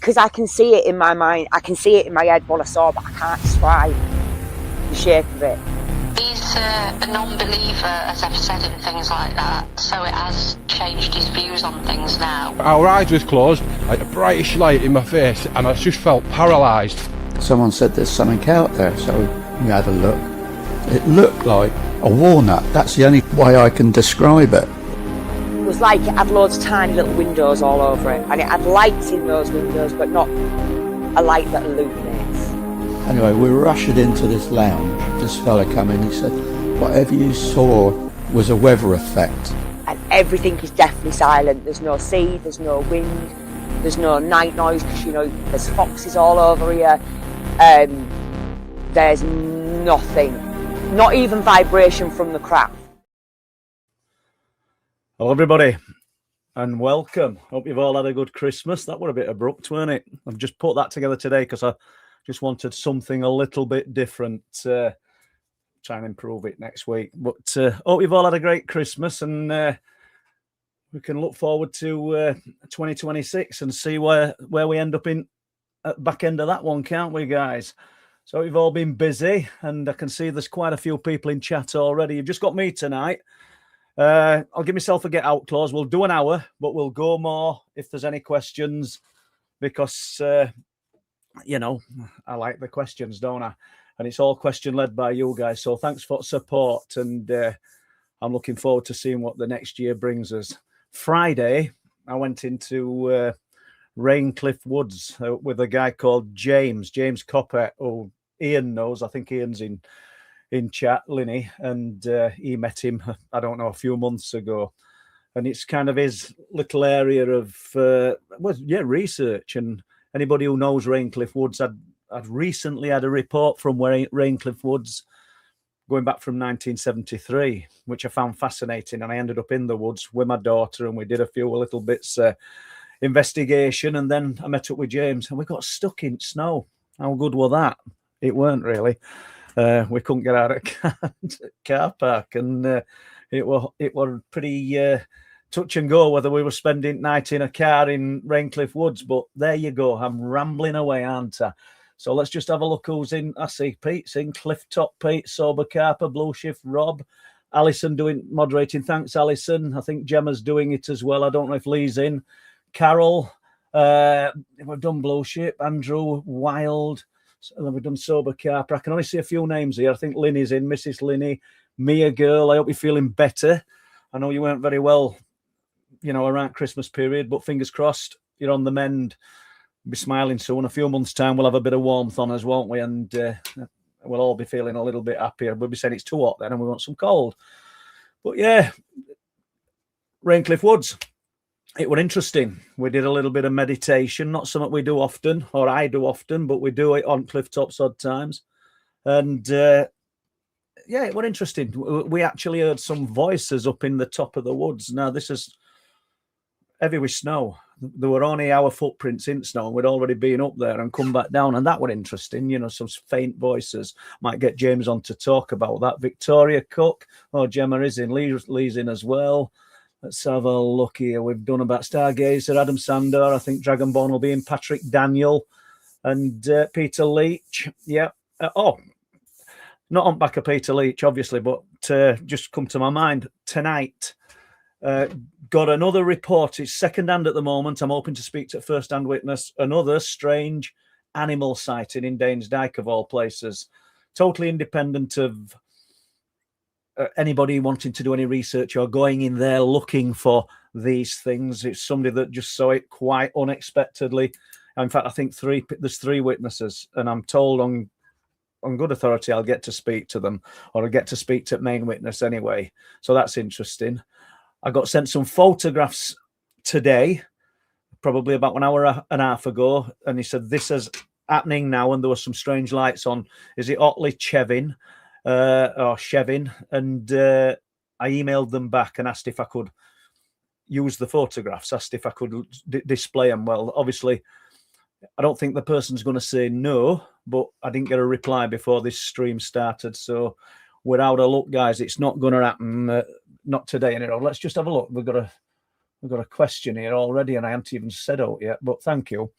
because I can see it in my mind, I can see it in my head what I saw, but I can't describe the shape of it. He's a non-believer, as I've said, in things like that, so it has changed his views on things now. Our eyes was closed, like a brightish light in my face, and I just felt paralysed. Someone said there's something out there, so we had a look. It looked like a walnut. That's the only way I can describe it. It was like it had loads of tiny little windows all over it, and it had lights in those windows, but not a light that illuminates. Anyway, we were ushered into this lounge. This fella come in, he said, whatever you saw was a weather effect. And everything is deathly silent. There's no sea, there's no wind, there's no night noise, because, you know, there's foxes all over here. There's nothing, not even vibration from the craft. Hello everybody and welcome. Hope you've all had a good Christmas. That were a bit abrupt, weren't it? I've just put that together today because I just wanted something a little bit different. Try and improve it next week. But hope you've all had a great Christmas, and we can look forward to 2026 and see where we end up in at the back end of that one, can't we, guys? So we've all been busy, and I can see there's quite a few people in chat already. You've just got me tonight. I'll give myself a get out clause. We'll do an hour, but we'll go more if there's any questions, because you know, I like the questions, don't I? And it's all question led by you guys. So thanks for support, and I'm looking forward to seeing what the next year brings us. Friday, I went into Raincliffe Woods with a guy called James Copper, who Ian knows. I think Ian's in chat, Linny, and he met him, I don't know, a few months ago. And it's kind of his little area of research. And anybody who knows Raincliffe Woods, I'd recently had a report from Raincliffe Woods going back from 1973, which I found fascinating. And I ended up in the woods with my daughter, and we did a few little bits investigation. And then I met up with James, and we got stuck in snow. How good was that? It weren't really. We couldn't get out of car park, and it were pretty touch and go whether we were spending night in a car in Raincliffe Woods. But there you go. I'm rambling away, aren't I? So let's just have a look who's in. I see Pete's in, Clifftop Pete, Sober Carper, Blue Shift Rob, Alison doing moderating. Thanks, Alison. I think Gemma's doing it as well. I don't know if Lee's in. Carol, we've done Blue Ship, Andrew, Wild. And then we've done Sober Carper. I can only see a few names here. I think Linny's in, Mrs. Linny, Mia Girl. I hope you're feeling better. I know you weren't very well, you know, around Christmas period, but fingers crossed you're on the mend. Be smiling soon. A few months' time, we'll have a bit of warmth on us, won't we? And we'll all be feeling a little bit happier. We'll be saying it's too hot then, and we want some cold. But yeah, Raincliffe Woods. It was interesting. We did a little bit of meditation, not something we do often, or I do often, but we do it on clifftops odd times. And yeah, it was interesting. We actually heard some voices up in the top of the woods. Now, this is heavy with snow. There were only our footprints in snow, and we'd already been up there and come back down, and that was interesting. You know, some faint voices. Might get James on to talk about that. Victoria Cook, Gemma is in, Lee's in as well. Let's have a look here. We've done about Stargazer, Adam Sandor. I think Dragonborn will be in, Patrick Daniel, and Peter Leach. Yeah. Not on back of Peter Leach, obviously, but just come to my mind tonight. Got another report. It's second-hand at the moment. I'm hoping to speak to a first-hand witness. Another strange animal sighting in Danes Dyke, of all places. Totally independent of anybody wanting to do any research or going in there looking for these things. It's somebody that just saw it quite unexpectedly. In fact, I think there's three witnesses, and I'm told on good authority I'll get to speak to them, or I'll get to speak to main witness anyway. So that's interesting. I got sent some photographs today, probably about an hour and a half ago, and he said this is happening now, and there were some strange lights on. Is it Otley Chevin? Or Chevin, and I emailed them back and asked if I could use the photographs, asked if I could display them. Well, obviously, I don't think the person's going to say no, but I didn't get a reply before this stream started. So we're out of luck, guys. It's not going to happen, not today anyway. Let's just have a look. We've got a question here already, and I haven't even said out yet, but thank you.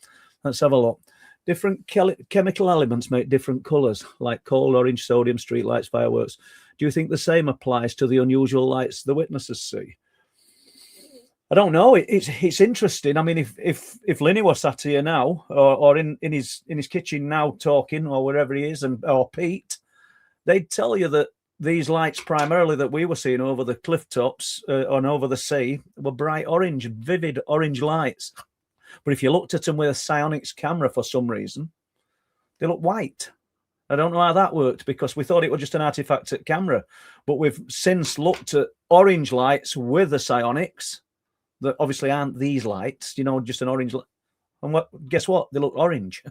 Let's have a look. Different chemical elements make different colours, like cold orange, sodium, streetlights, fireworks. Do you think the same applies to the unusual lights the witnesses see? I don't know. It's interesting. I mean, if Linny was sat here now, or in his kitchen now talking, or wherever he is, or Pete, they'd tell you that these lights, primarily that we were seeing over the cliff tops and over the sea, were bright orange, vivid orange lights. But if you looked at them with a Psionics camera for some reason, they look white. I don't know how that worked, because we thought it was just an artifact at camera. But we've since looked at orange lights with the Psionics that obviously aren't these lights, just an orange light. And guess what? They look orange.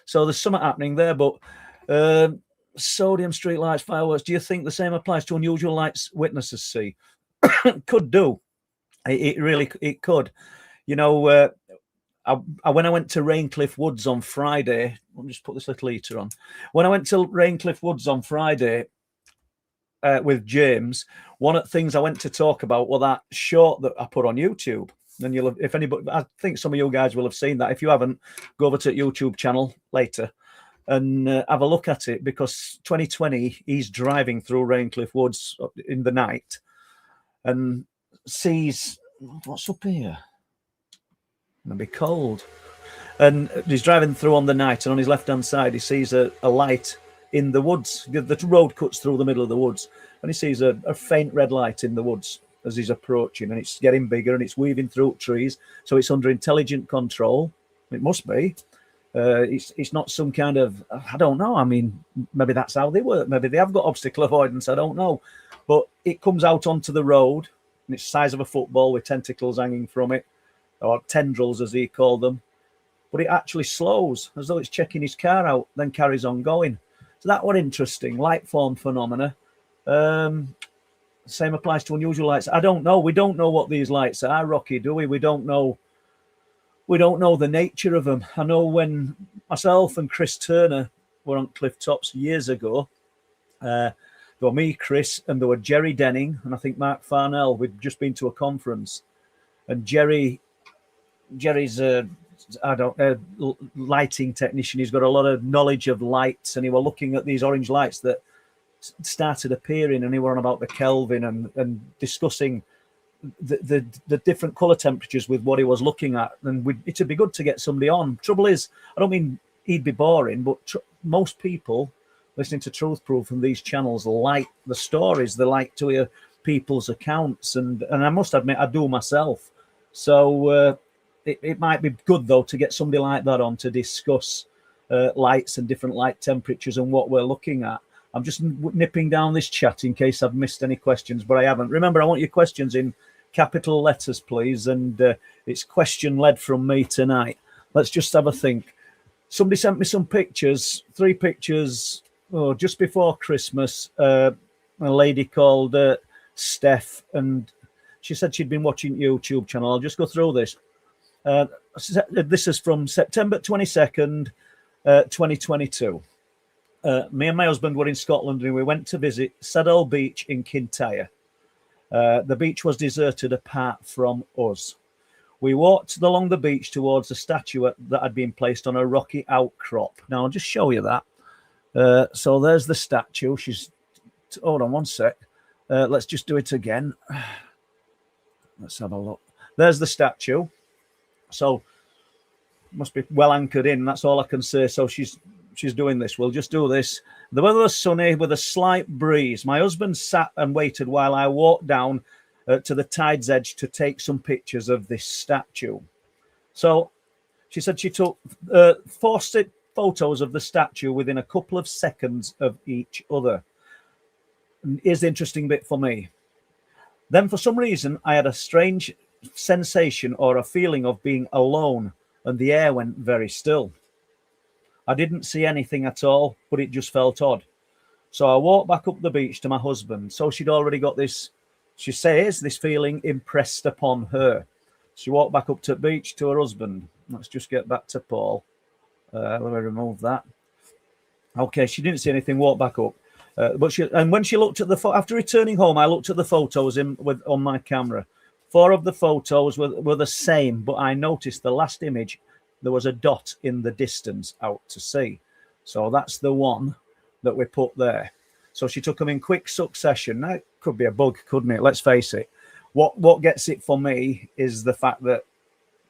So there's something happening there. But sodium, street lights, fireworks, do you think the same applies to unusual lights witnesses see? Could do. It really could. When I went to Raincliffe Woods on Friday, let me just put this little heater on. When I went to Raincliffe Woods on Friday with James, one of the things I went to talk about was that short that I put on YouTube. And if anybody, I think some of you guys will have seen that. If you haven't, go over to the YouTube channel later and have a look at it, because 2020, he's driving through Raincliffe Woods in the night and sees, what's up here? It'll be cold. And he's driving through on the night, and on his left-hand side, he sees a light in the woods. The road cuts through the middle of the woods, and he sees a faint red light in the woods as he's approaching, and it's getting bigger, and it's weaving through trees, so it's under intelligent control. It must be. It's not some kind of, I don't know. I mean, maybe that's how they work. Maybe they have got obstacle avoidance. I don't know. But it comes out onto the road, and it's the size of a football with tentacles hanging from it, or tendrils as he called them. But it actually slows as though it's checking his car out, then carries on going. So that was interesting. Light form phenomena. Same applies to unusual lights. I don't know. We don't know what these lights are, Rocky, do we? We don't know the nature of them. I know when myself and Chris Turner were on cliff tops years ago, there were me, Chris, and there were Jerry Denning and I think Mark Farnell. We'd just been to a conference, and Jerry's lighting technician. He's got a lot of knowledge of lights, and he were looking at these orange lights that started appearing, and he were on about the Kelvin and discussing the different color temperatures with what he was looking at. And it'd be good to get somebody on. Trouble is, I don't mean he'd be boring, but most people listening to Truth Proof from these channels like the stories. They like to hear people's accounts, and I must admit I do myself. So it might be good though to get somebody like that on to discuss lights and different light temperatures and what we're looking at. I'm just nipping down this chat in case I've missed any questions, but I haven't. Remember, I want your questions in capital letters, please. And it's question led from me tonight. Let's just have a think. Somebody sent me some pictures, 3 pictures, just before Christmas. A lady called Steph, and she said she'd been watching YouTube channel. I'll just go through this. This is from September 22nd, 2022. Me and my husband were in Scotland, and we went to visit Saddle Beach in Kintyre. The beach was deserted apart from us. We walked along the beach towards a statue that had been placed on a rocky outcrop. Now, I'll just show you that. So there's the statue. Hold on one sec. Let's just do it again. Let's have a look. There's the statue. So must be well anchored in. That's all I can say. So she's doing this. We'll just do this. The weather was sunny with a slight breeze. My husband sat and waited while I walked down to the tide's edge to take some pictures of this statue. So she said she took 4 photos of the statue within a couple of seconds of each other. And here's the interesting bit for me. Then for some reason, I had a strange sensation or a feeling of being alone, and the air went very still. I didn't see anything at all, but it just felt odd. So I walked back up the beach to my husband. So she'd already got this, she says, this feeling impressed upon her. She walked back up to the beach to her husband. Let's just get back to Paul. Let me remove that. Okay, she didn't see anything, walked back up. But when she looked at after returning home, I looked at the photos on my camera. 4 of the photos were the same, but I noticed the last image there was a dot in the distance out to sea. So that's the one that we put there. So she took them in quick succession. Now, it could be a bug, couldn't it? Let's face it. What gets it for me is the fact that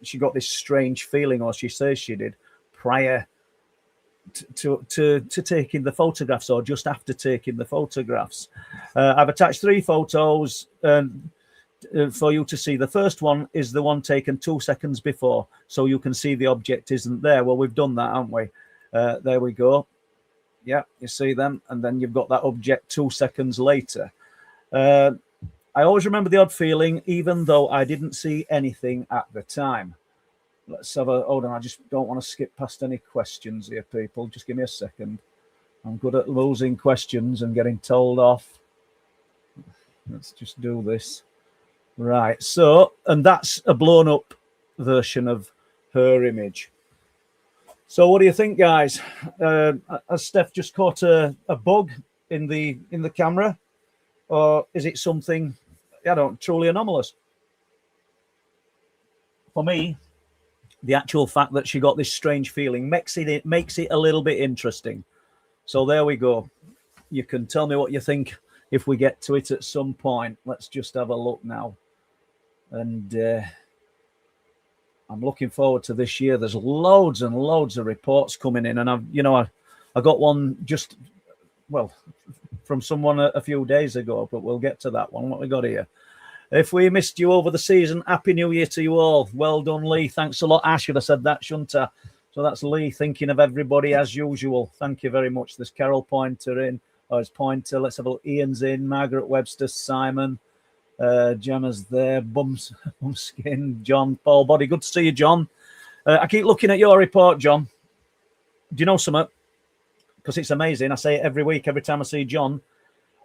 she got this strange feeling, or she says she did, prior to taking the photographs, or just after taking the photographs. I've attached 3 photos for you to see. The first one is the one taken 2 seconds before, so you can see the object isn't there. Well, we've done that, haven't we? There we go. Yeah, you see them, and then you've got that object 2 seconds later. I always remember the odd feeling, even though I didn't see anything at the time. Let's have a, hold on, I just don't want to skip past any questions here, people. Just give me a second. I'm good at losing questions and getting told off. Let's just do this. Right, so, and that's a blown up version of her image. So what do you think, guys? Has Steph just caught a bug in the camera? Or is it something, truly anomalous? For me, the actual fact that she got this strange feeling makes it a little bit interesting. So there we go. You can tell me what you think if we get to it at some point. Let's just have a look now. And I'm looking forward to this year. There's loads and loads of reports coming in, and I got one just, well, from someone a few days ago, but we'll get to that one. What we got here? If we missed you over the season, Happy New Year to you all. Well done, Lee. Thanks a lot. I should have said that, shouldn't I? So that's Lee thinking of everybody as usual. Thank you very much. There's Carol Pointer in. Oh, it's Pointer. Let's have a look. Ian's in. Margaret Webster, Simon. Gemma's there. Bumskin, John, Paul Body. Good to see you, John. I keep looking at your report, John. Do you know something? Because it's amazing. I say it every week, every time I see John.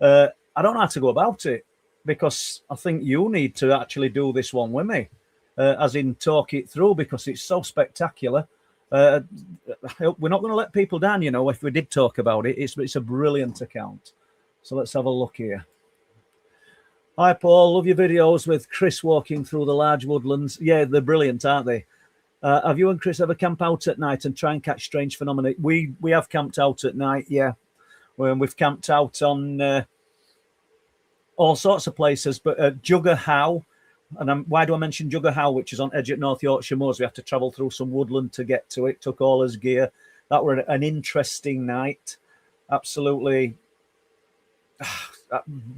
I don't know how to go about it, because I think you need to actually do this one with me, as in talk it through, because it's so spectacular. We're not going to let people down, if we did talk about it. It's a brilliant account. So let's have a look here. Hi, Paul. Love your videos with Chris walking through the large woodlands. Yeah, they're brilliant, aren't they? Have you and Chris ever camp out at night and try and catch strange phenomena? We have camped out at night, yeah. We've camped out on all sorts of places, but Jugger How, and why do I mention Jugger How, which is on edge at North Yorkshire Moors? We have to travel through some woodland to get to it. Took all his gear. That were an interesting night. Absolutely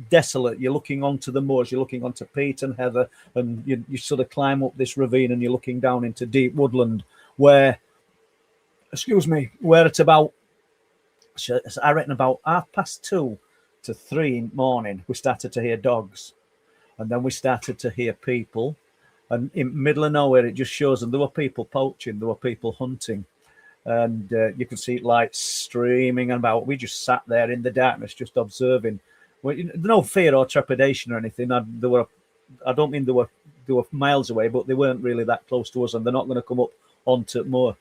desolate. You're looking onto the moors, you're looking onto peat and heather, and you sort of climb up this ravine and you're looking down into deep woodland where at about, I reckon about 2:30 to 3 in the morning, we started to hear dogs, and then we started to hear people, and in the middle of nowhere it just shows them there were people poaching, there were people hunting, and you could see lights streaming about. We just sat there in the darkness just observing. Well, no fear or trepidation or anything. I don't mean they were miles away, but they weren't really that close to us, and they're not going to come up onto more.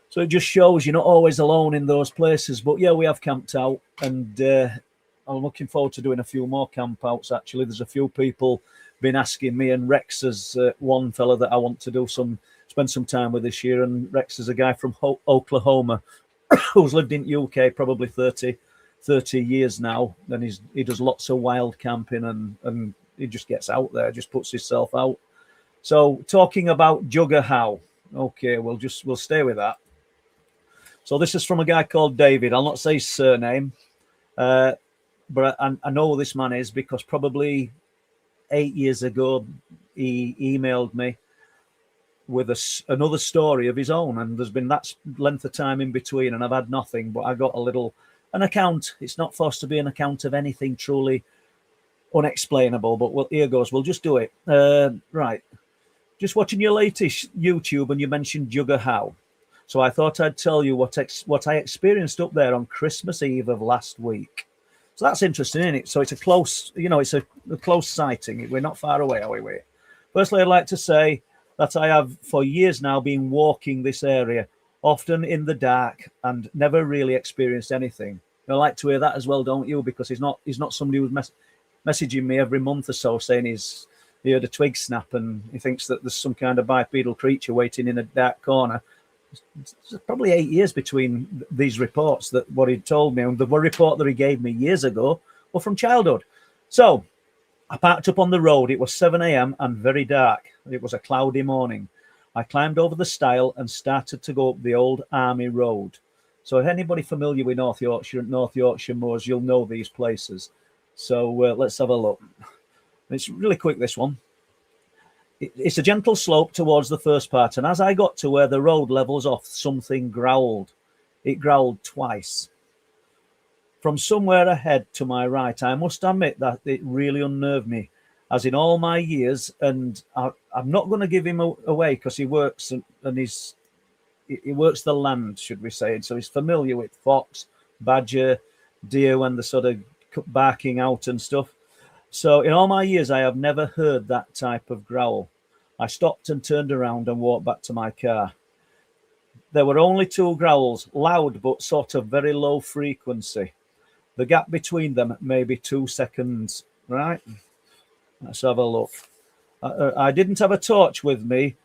So it just shows you're not always alone in those places. But yeah, we have camped out, and I'm looking forward to doing a few more camp outs. Actually, there's a few people been asking me, and Rex is one fella that I want to spend some time with this year. And Rex is a guy from Oklahoma who's lived in UK probably 30 years now, and he does lots of wild camping, and he just gets out there, just puts himself out. So talking about Jugger How, okay, we'll stay with that. So this is from a guy called David. I'll not say his surname, but I know who this man is, because probably 8 years ago he emailed me with another story of his own, and there's been that length of time in between, and I've had nothing, but I got an account. It's not forced to be an account of anything truly unexplainable, but here goes. We'll just do it. Right. Just watching your latest YouTube, and you mentioned Jugger How. So I thought I'd tell you what I experienced up there on Christmas Eve of last week. So that's interesting, isn't it? So it's a close, it's a close sighting. We're not far away, are we? Firstly, I'd like to say that I have for years now been walking this area, often in the dark, and never really experienced anything. I like to hear that as well, don't you? Because he's not somebody who's messaging me every month or so saying he heard a twig snap and he thinks that there's some kind of bipedal creature waiting in a dark corner. It's probably 8 years between these reports, that what he told me and the report that he gave me years ago were from childhood. So I parked up on the road. It was 7 a.m. and very dark. It was a cloudy morning. I climbed over the stile and started to go up the old Army Road. So if anybody familiar with North Yorkshire and North Yorkshire moors, you'll know these places. So let's have a look. It's really quick, this one. It's a gentle slope towards the first part, and as I got to where the road levels off, something growled. It growled twice. From somewhere ahead to my right, I must admit that it really unnerved me, as in all my years, and I'm not going to give him away because he works and he works the land, should we say, and so he's familiar with fox, badger, deer when they're sort of barking out and stuff. So in all my years, I have never heard that type of growl. I stopped and turned around and walked back to my car. There were only two growls, loud but sort of very low frequency. The gap between them may be 2 seconds, right? Let's have a look. I didn't have a torch with me,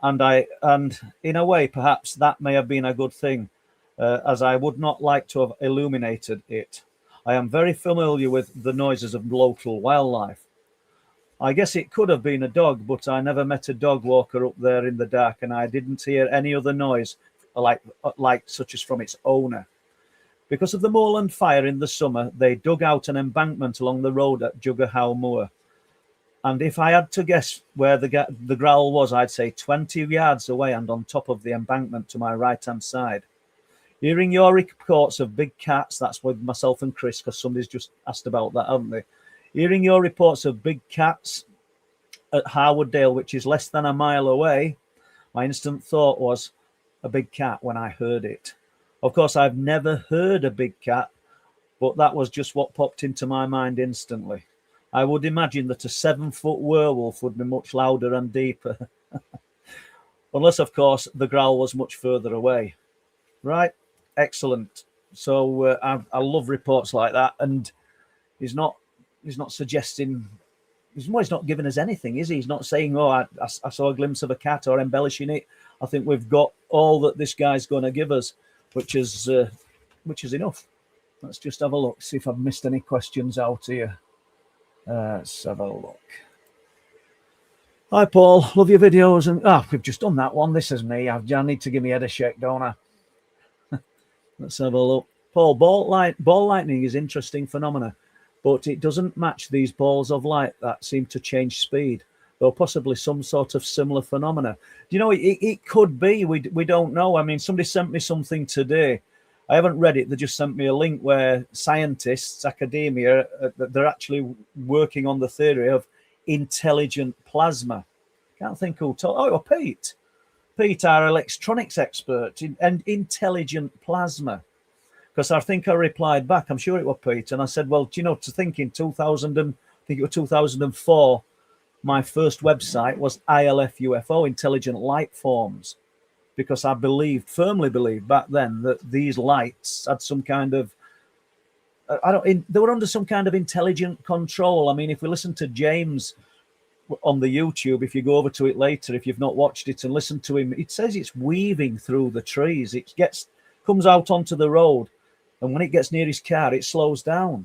and in a way, perhaps that may have been a good thing, as I would not like to have illuminated it. I am very familiar with the noises of local wildlife. I guess it could have been a dog, but I never met a dog walker up there in the dark, and I didn't hear any other noise like such as from its owner. Because of the moorland fire in the summer, they dug out an embankment along the road at Juggerhow Moor. And if I had to guess where the growl was, I'd say 20 yards away and on top of the embankment to my right-hand side. Hearing your reports of big cats, that's with myself and Chris, because somebody's just asked about that, haven't they? Hearing your reports of big cats at Harwood-Dale, which is less than a mile away, my instant thought was a big cat when I heard it. Of course, I've never heard a big cat, but that was just what popped into my mind instantly. I would imagine that a 7-foot werewolf would be much louder and deeper. Unless, of course, the growl was much further away. Right? Excellent. So I love reports like that, and he's not suggesting, he's not giving us anything, is he? He's not saying, oh, I saw a glimpse of a cat, or embellishing it. I think we've got all that this guy's going to give us, which is enough. Let's just have a look, see if I've missed any questions out here. Let's have a look. Hi, Paul. Love your videos. And we've just done that one. This is me. I need to give me head a shake, don't I? Let's have a look. Paul, ball lightning is interesting phenomena, but it doesn't match these balls of light that seem to change speed, though possibly some sort of similar phenomena. You know, it could be. We don't know. I mean, somebody sent me something today. I haven't read it. They just sent me a link where scientists, academia, they're actually working on the theory of intelligent plasma. Can't think who told. Oh, Pete. Pete, our electronics expert, and intelligent plasma. Because I think I replied back, I'm sure it was Pete, and I said, well, do you know, to think in 2004, my first website was ILF UFO, Intelligent Light Forms, because I firmly believed back then that these lights had some kind of, they were under some kind of intelligent control. I mean, if we listen to James on the YouTube, if you go over to it later, if you've not watched it and listen to him, it says it's weaving through the trees. It comes out onto the road, and when it gets near his car, it slows down.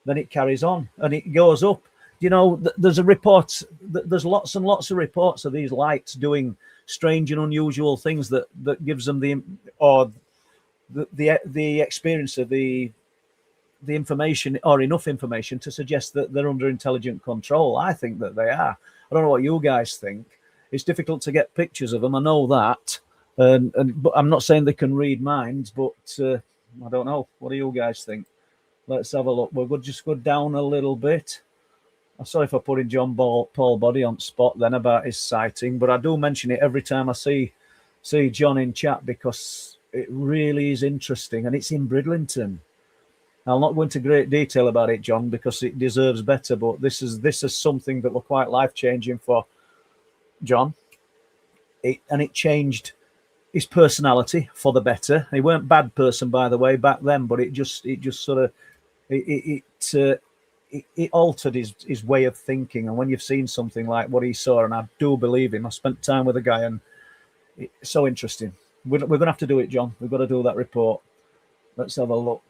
Then it carries on and it goes up. You know, there's there's lots and lots of reports of these lights doing strange and unusual things that gives them the experience of the information, or enough information to suggest that they're under intelligent control. I think that they are. I don't know what you guys think. It's difficult to get pictures of them. I know that, but I'm not saying they can read minds. But I don't know. What do you guys think? Let's have a look. We'll just go down a little bit. I'm sorry for putting Paul Body on spot then about his sighting, but I do mention it every time I see John in chat, because it really is interesting, and it's in Bridlington. I'll not go into great detail about it, John, because it deserves better, but this is something that was quite life-changing for John. It changed his personality for the better. He weren't a bad person, by the way, back then, but it just sort of it altered his way of thinking. And when you've seen something like what he saw, and I do believe him, I spent time with the guy, and it's so interesting. We're going to have to do it, John. We've got to do that report. Let's have a look.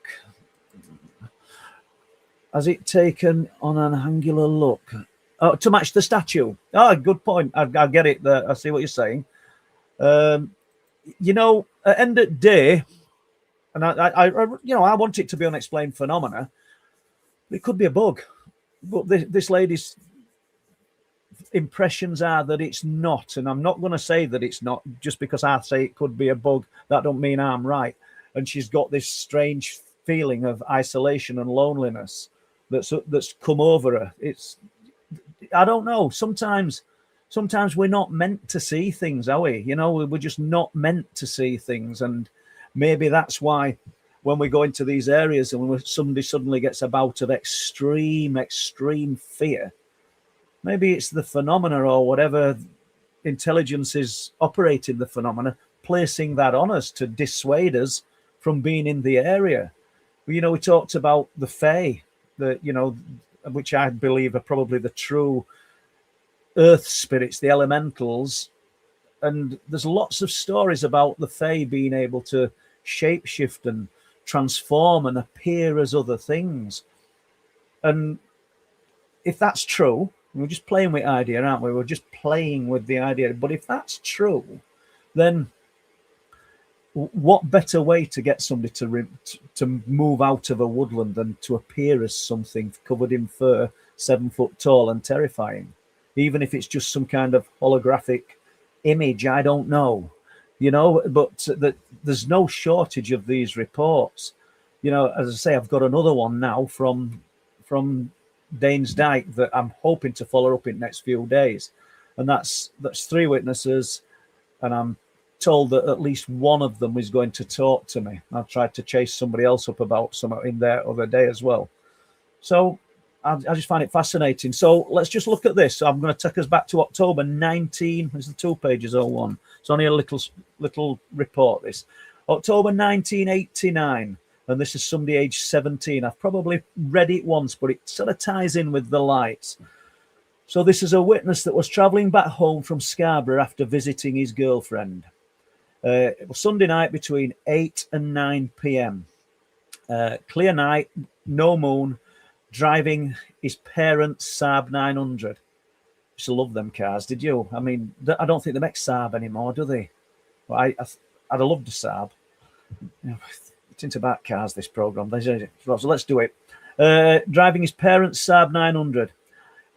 Has it taken on an angular look? Oh, to match the statue. Oh, good point. I get it. I see what you're saying. You know, at end of day, and I want it to be unexplained phenomena. It could be a bug, but this lady's impressions are that it's not, and I'm not going to say that it's not just because I say it could be a bug. That don't mean I'm right. And she's got this strange feeling of isolation and loneliness that's come over her. I don't know. Sometimes we're not meant to see things, are we? You know, we're just not meant to see things, and maybe that's why when we go into these areas and when somebody suddenly gets a bout of extreme fear, maybe it's the phenomena or whatever intelligence is operating the phenomena, placing that on us to dissuade us from being in the area. You know, we talked about the Fae, which I believe are probably the true earth spirits, the elementals. And there's lots of stories about the Fae being able to shapeshift and transform and appear as other things. And if that's true, we're just playing with idea, aren't we? We're just playing with the idea. But if that's true, then what better way to get somebody to move out of a woodland than to appear as something covered in fur, 7 foot tall and terrifying? Even if it's just some kind of holographic image, I don't know. You know, but there's no shortage of these reports. You know, as I say, I've got another one now from Danes Dyke that I'm hoping to follow up in the next few days. And that's 3 witnesses, and I'm told that at least one of them is going to talk to me. I've tried to chase somebody else up about something in there other day as well. So I just find it fascinating. So let's just look at this. So I'm going to take us back to October 19. It's the 2 pages, 01. It's only a little report, this. October 1989. And this is somebody aged 17. I've probably read it once, but it sort of ties in with the lights. So this is a witness that was travelling back home from Scarborough after visiting his girlfriend. It was Sunday night between 8 and 9 p.m. Clear night, no moon, driving his parents' Saab 900. I used to love them cars, did you? I mean, I don't think they make Saab anymore, do they? Well, I'd have loved a Saab. You know, it's into about cars, this programme. So let's do it. Driving his parents' Saab 900.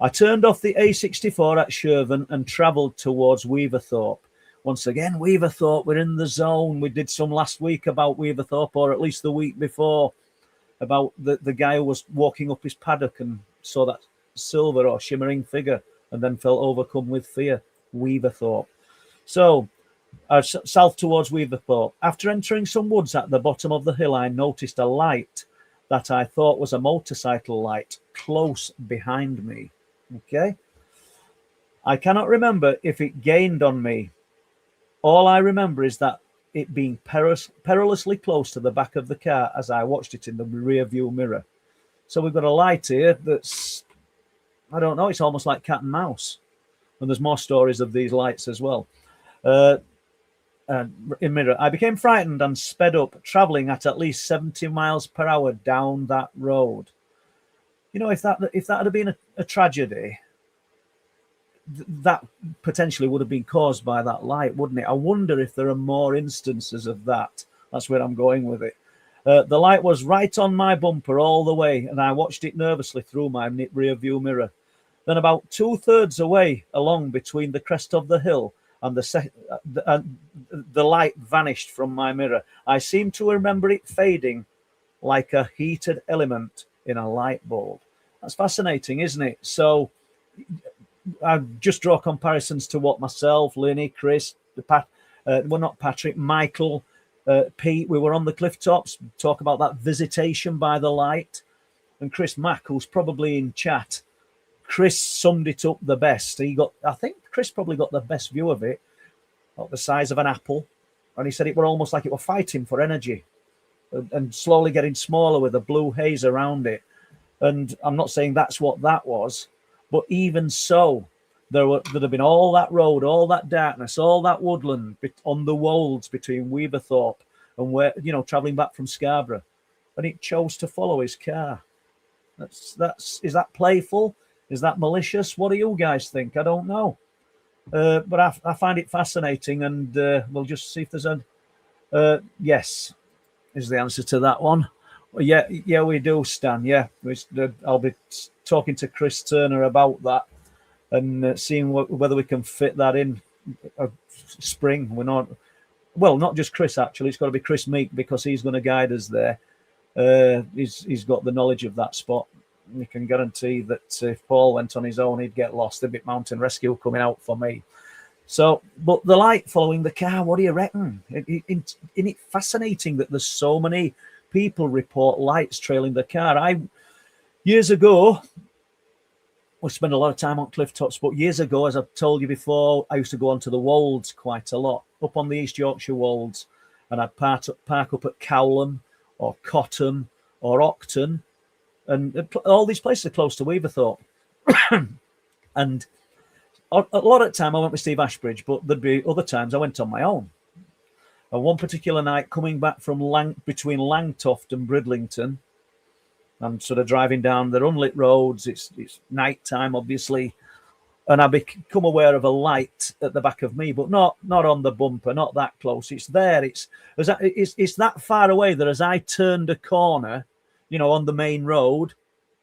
I turned off the A64 at Shervan and travelled towards Weaverthorpe. Once again, Weaverthorpe, we're in the zone. We did some last week about Weaverthorpe, or at least the week before, about the guy who was walking up his paddock and saw that silver or shimmering figure and then felt overcome with fear. Weaverthorpe. So, south towards Weaverthorpe. After entering some woods at the bottom of the hill, I noticed a light that I thought was a motorcycle light close behind me. Okay. I cannot remember if it gained on me. All I remember is that it being perilously close to the back of the car as I watched it in the rear view mirror. So we've got a light here that's, I don't know, it's almost like cat and mouse. And there's more stories of these lights as well. In mirror, I became frightened and sped up, travelling at least 70 miles per hour down that road. You know, if that had been a tragedy, that potentially would have been caused by that light, wouldn't it? I wonder if there are more instances of that. That's where I'm going with it. The light was right on my bumper all the way, and I watched it nervously through my rear view mirror. Then about 2/3 away along between the crest of the hill and the light vanished from my mirror. I seem to remember it fading like a heated element in a light bulb. That's fascinating, isn't it? So I just draw comparisons to what myself, Lenny, Chris, not Patrick, Michael, Pete, we were on the cliff tops, talk about that visitation by the light. And Chris Mack, who's probably in chat, Chris summed it up the best. I think Chris probably got the best view of it, about the size of an apple. And he said it were almost like it were fighting for energy and slowly getting smaller with a blue haze around it. And I'm not saying that's what that was, but even so, there'd have been all that road, all that darkness, all that woodland on the wolds between Weaverthorpe and where, travelling back from Scarborough, and it chose to follow his car. That's is that playful? Is that malicious? What do you guys think? I don't know. But I find it fascinating, and we'll just see if there's a yes is the answer to that one. Well, yeah, we do, Stan. Yeah, I'll be talking to Chris Turner about that and seeing whether we can fit that in spring. We're not just Chris, actually. It's got to be Chris Meek, because he's going to guide us there. He's got the knowledge of that spot. You can guarantee that if Paul went on his own, he'd get lost. There'd be mountain rescue coming out for me. So, but the light following the car, what do you reckon? Isn't it fascinating that there's so many people report lights trailing the car? Years ago, we spent a lot of time on cliff tops, but years ago, as I've told you before, I used to go onto the wolds quite a lot, up on the East Yorkshire wolds, and I'd park up at Cowlham or Cotton or Octon, and all these places are close to Weaverthorpe. And a lot of the time I went with Steve Ashbridge, but there'd be other times I went on my own. And one particular night, coming back from between Langtoft and Bridlington, I'm sort of driving down the unlit roads. It's night time, obviously, and I become aware of a light at the back of me, but not on the bumper, not that close. It's there. It's that far away that as I turned a corner, on the main road,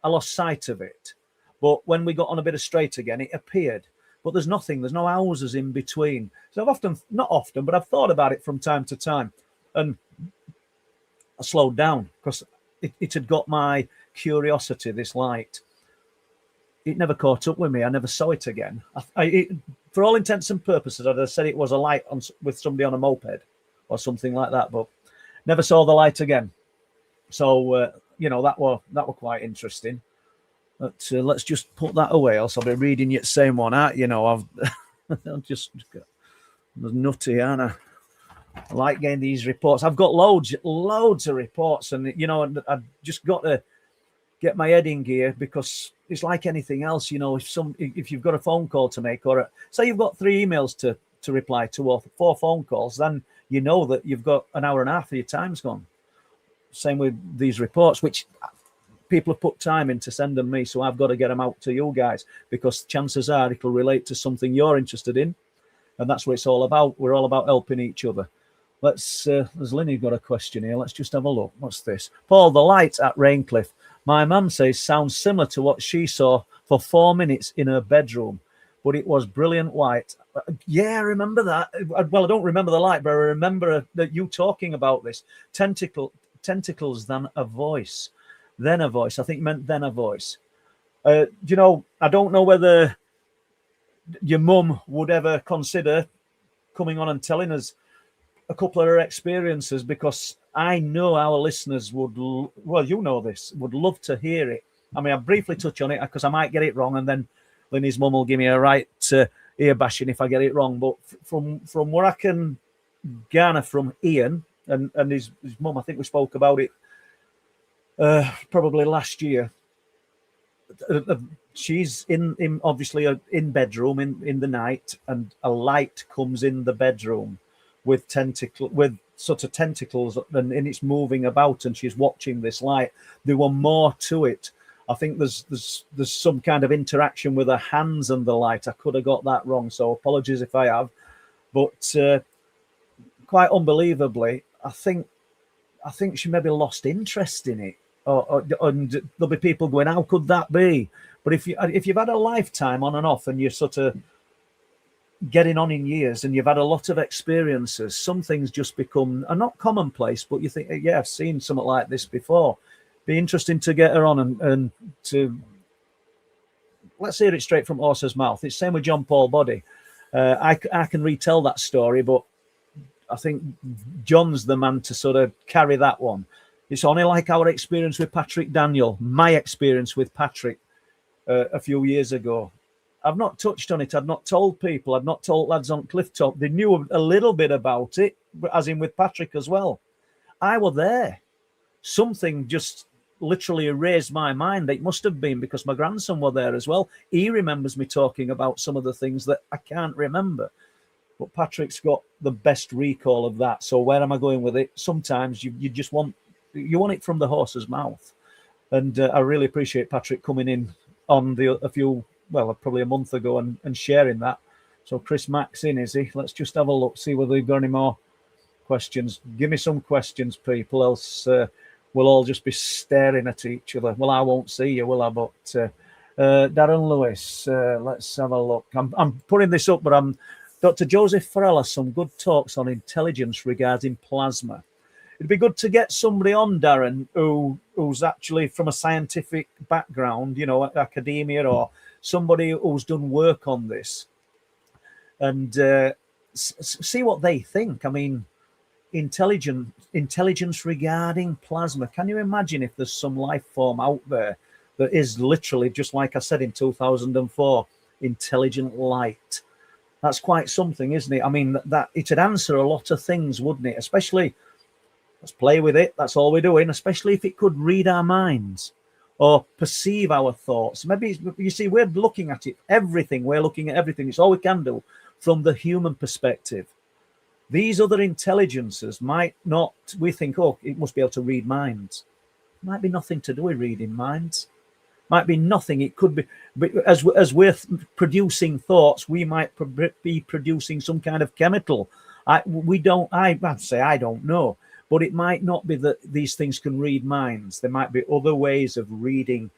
I lost sight of it. But when we got on a bit of straight again, it appeared. But there's nothing. There's no houses in between. So not often, but I've thought about it from time to time, and I slowed down because it had got my curiosity, this light. It never caught up with me. I never saw it again. For all intents and purposes, I'd have said it was a light with somebody on a moped or something like that, but never saw the light again. So, that were quite interesting. But let's just put that away, else I'll be reading you the same one out. I've just nutty, aren't I? I like getting these reports. I've got loads of reports, and I've just got to get my head in gear, because it's like anything else. If you've got a phone call to make, or say you've got 3 emails to reply to, or 4 phone calls, then you know that you've got an hour and a half of your time's gone. Same with these reports, which people have put time in to send them me, so I've got to get them out to you guys, because chances are it'll relate to something you're interested in, and that's what it's all about. We're all about helping each other. There's Linny got a question here. Let's just have a look. What's this? Paul, the light at Raincliffe, my mum says, sounds similar to what she saw for 4 minutes in her bedroom, but it was brilliant white. Yeah, I remember that. Well, I don't remember the light, but I remember that you talking about this. Tentacles, then a voice. Then a voice. I think you meant then a voice. I don't know whether your mum would ever consider coming on and telling us a couple of her experiences, because I know our listeners would love to hear it. I mean, I'll briefly touch on it because I might get it wrong, and then Linny's mum will give me a right ear bashing if I get it wrong. But from what I can garner from Ian and his mum, I think we spoke about it probably last year. She's in obviously in bedroom in the night, and a light comes in the bedroom with sort of tentacles, and it's moving about, and she's watching this light. There were more to it. I think there's some kind of interaction with her hands and the light. I could have got that wrong, so apologies if I have. But quite unbelievably, I think she maybe lost interest in it. And there'll be people going, how could that be? But if you've had a lifetime on and off, and you're sort of getting on in years, and you've had a lot of experiences, some things just become are not commonplace, but you think, yeah, I've seen something like this before. Be interesting to get her on and to let's hear it straight from horse's mouth. It's same with John Paul Body. I can retell that story, but I think John's the man to sort of carry that one. It's only like our experience with Patrick Daniel, my experience with Patrick a few years ago. I've not touched on it. I've not told people. I've not told lads on Clifftop. They knew a little bit about it, as in with Patrick as well. I were there. Something just literally erased my mind. It must have been because my grandson were there as well. He remembers me talking about some of the things that I can't remember. But Patrick's got the best recall of that. So where am I going with it? Sometimes you just want it from the horse's mouth. And I really appreciate Patrick coming in on probably a month ago and sharing that. So Chris Mack's in, is he? Let's just have a look, see whether we've got any more questions. Give me some questions, people, else we'll all just be staring at each other. Well, I won't see you, will I? But Darren Lewis, let's have a look. I'm putting this up, but Dr. Joseph Farrell has some good talks on intelligence regarding plasma. It'd be good to get somebody on, Darren, who's actually from a scientific background, academia, or somebody who's done work on this, and see what they think. I mean, intelligence regarding plasma. Can you imagine if there's some life form out there that is literally, just like I said in 2004, intelligent light? That's quite something, isn't it? I mean, that it'd answer a lot of things, wouldn't it? Especially, let's play with it. That's all we're doing. Especially if it could read our minds or perceive our thoughts. Maybe, you see, we're looking at it, everything. We're looking at everything. It's all we can do from the human perspective. These other intelligences might not, we think, oh, it must be able to read minds. It might be nothing to do with reading minds. Might be nothing. It could be, as we're producing thoughts, we might be producing some kind of chemical. I don't know, but it might not be that these things can read minds. There might be other ways of reading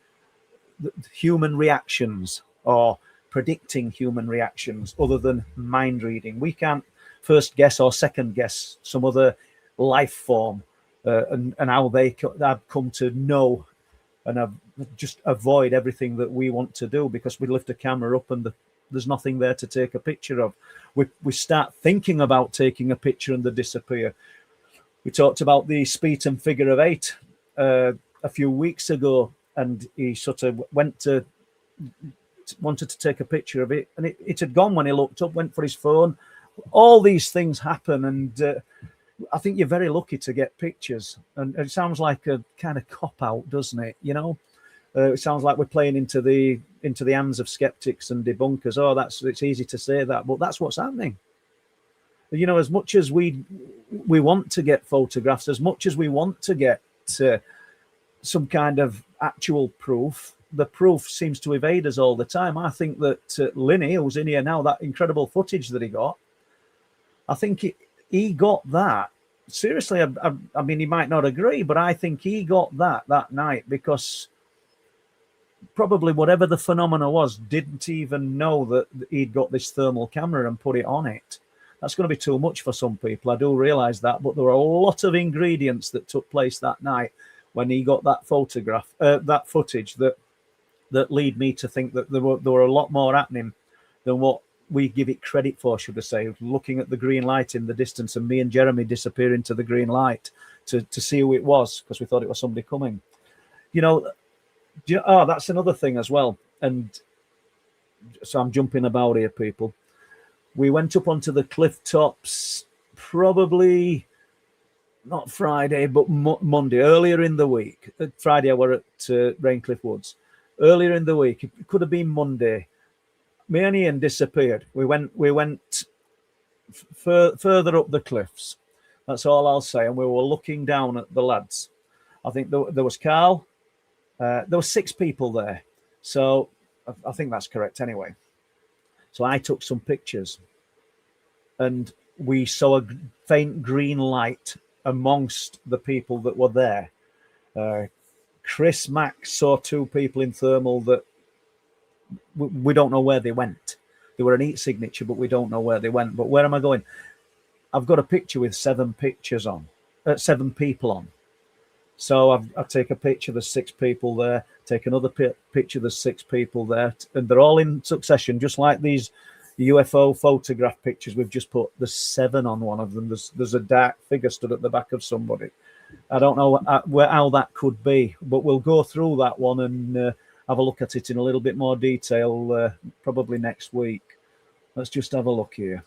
human reactions or predicting human reactions other than mind reading. We can't first guess or second guess some other life form and how they have come to know and just avoid everything that we want to do, because we lift a camera up and there's nothing there to take a picture of. We start thinking about taking a picture and they disappear. We talked about the Speeton figure of 8 a few weeks ago, and he sort of wanted to take a picture of it, and it had gone when he looked up, went for his phone. All these things happen, and I think you're very lucky to get pictures. And it sounds like a kind of cop-out, doesn't it? It sounds like we're playing into the hands of skeptics and debunkers. Oh, it's easy to say that, but that's what's happening. As much as we want to get photographs, as much as we want to get some kind of actual proof, the proof seems to evade us all the time. I think that Linny, who's in here now, that incredible footage that he got, I think he got that. Seriously, I mean, he might not agree, but I think he got that night because probably whatever the phenomena was, didn't even know that he'd got this thermal camera and put it on it. That's going to be too much for some people. I do realise that, but there were a lot of ingredients that took place that night when he got that photograph, that footage, that lead me to think that there were a lot more happening than what we give it credit for, should I say. Looking at the green light in the distance and me and Jeremy disappear into the green light to see who it was, because we thought it was somebody coming. That's another thing as well. And so I'm jumping about here, people. We went up onto the cliff tops, probably not Friday, but Monday, earlier in the week. Friday, I were at Raincliffe Woods. Earlier in the week, it could have been Monday. Me and Ian disappeared. We went further up the cliffs. That's all I'll say. And we were looking down at the lads. I think there was Carl. There were 6 people there. So I think that's correct anyway. So I took some pictures. And we saw a faint green light amongst the people that were there. Chris Mack saw 2 people in thermal that we don't know where they went. They were an heat signature, but we don't know where they went. But where am I going? I've got a picture with 7 people on. So I take a picture, there's 6 people there. Take another picture, there's 6 people there. And they're all in succession, just like these UFO photograph pictures we've just put. There's 7 on one of them. There's a dark figure stood at the back of somebody. I don't know how that could be, but we'll go through that one and have a look at it in a little bit more detail, probably next week. Let's just have a look here.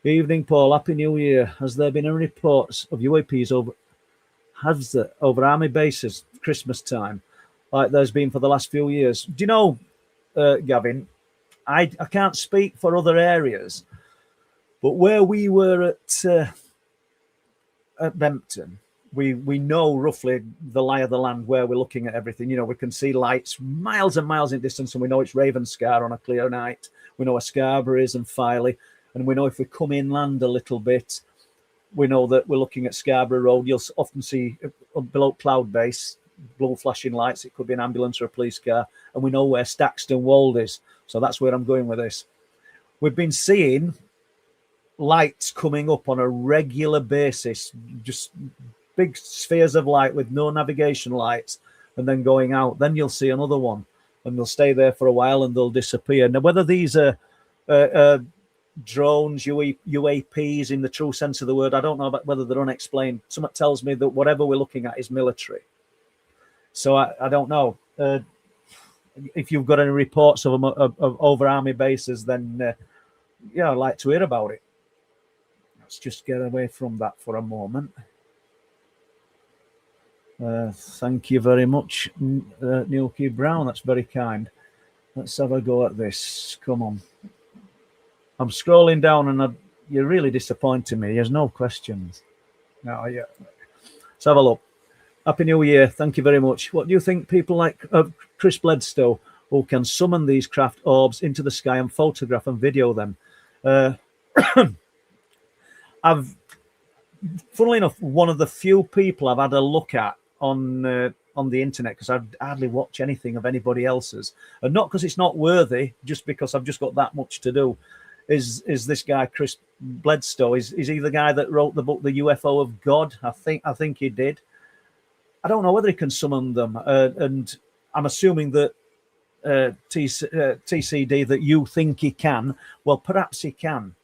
Evening, Paul. Happy New Year. Has there been any reports of UAPs over has it, over army bases, Christmas time, like there's been for the last few years. Do you know, Gavin, I can't speak for other areas, but where we were at Bempton, we know roughly the lie of the land where we're looking at everything. You know, we can see lights miles and miles in distance, and we know it's Ravenscar on a clear night. We know where Scarborough is and Filey, and we know if we come inland a little bit, we know that we're looking at Scarborough Road. You'll often see below Cloud Base, blue flashing lights. It could be an ambulance or a police car, and we know where Staxton Wold is. So that's where I'm going with this. We've been seeing lights coming up on a regular basis, just big spheres of light with no navigation lights, and then going out. Then you'll see another one, and they'll stay there for a while and they'll disappear. Now, whether these are drones, UAPs in the true sense of the word, I don't know about whether they're unexplained. Someone tells me that whatever we're looking at is military. So I don't know. If you've got any reports of over army bases, then yeah, I'd like to hear about it. Let's just get away from that for a moment. Thank you very much, Nilky Brown. That's very kind. Let's have a go at this. Come on. I'm scrolling down, and you're really disappointing me. There's no questions. No, yeah. Let's have a look. Happy New Year. Thank you very much. What do you think people like Chris Bledstow, who can summon these craft orbs into the sky and photograph and video them? Funnily enough, one of the few people I've had a look at on the internet, because I hardly watch anything of anybody else's, and not because it's not worthy, just because I've just got that much to do, is this guy Chris Bledstow. Is he the guy that wrote the book The UFO of God? I think he did. I don't know whether he can summon them, and I'm assuming that TCD, that you think he can. Well, perhaps he can.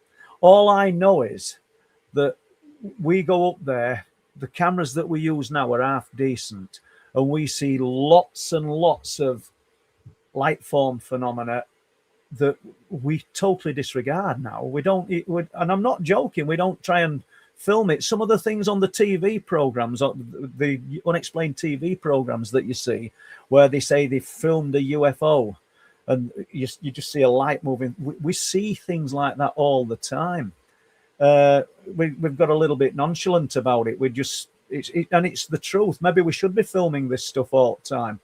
All I know is that we go up there, the cameras that we use now are half decent, and we see lots and lots of light form phenomena that we totally disregard now. We don't, and I'm not joking, we don't try and film it. Some of the things on the TV programs, the unexplained TV programs that you see, where they say they filmed a UFO, and you just see a light moving. We see things like that all the time. We've got a little bit nonchalant about it. And it's the truth. Maybe we should be filming this stuff all the time.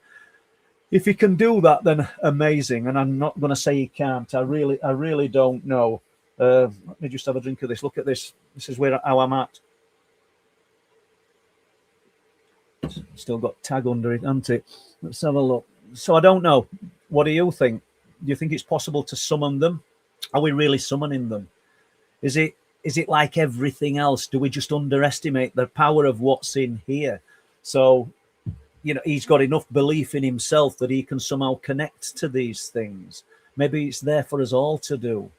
If you can do that, then amazing. And I'm not going to say you can't. I really don't know. Let me just have a drink of this. Look at this. This is how I'm at. Still got tag under it, hasn't it? Let's have a look. So I don't know. What do you think? Do you think it's possible to summon them? Are we really summoning them? Is it like everything else? Do we just underestimate the power of what's in here? So, you know, he's got enough belief in himself that he can somehow connect to these things. Maybe it's there for us all to do.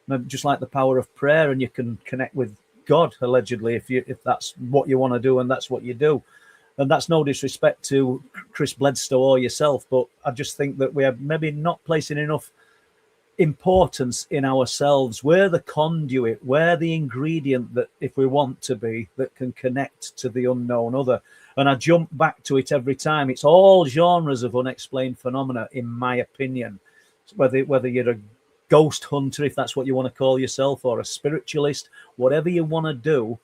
Maybe just like the power of prayer, and you can connect with God, allegedly, if that's what you want to do and that's what you do. And that's no disrespect to Chris Bledstow or yourself, but I just think that we are maybe not placing enough importance in ourselves. We're the conduit, we're the ingredient that, if we want to be, that can connect to the unknown other. And I jump back to it every time. It's all genres of unexplained phenomena, in my opinion. Whether you're a ghost hunter, if that's what you want to call yourself, or a spiritualist, whatever you want to do,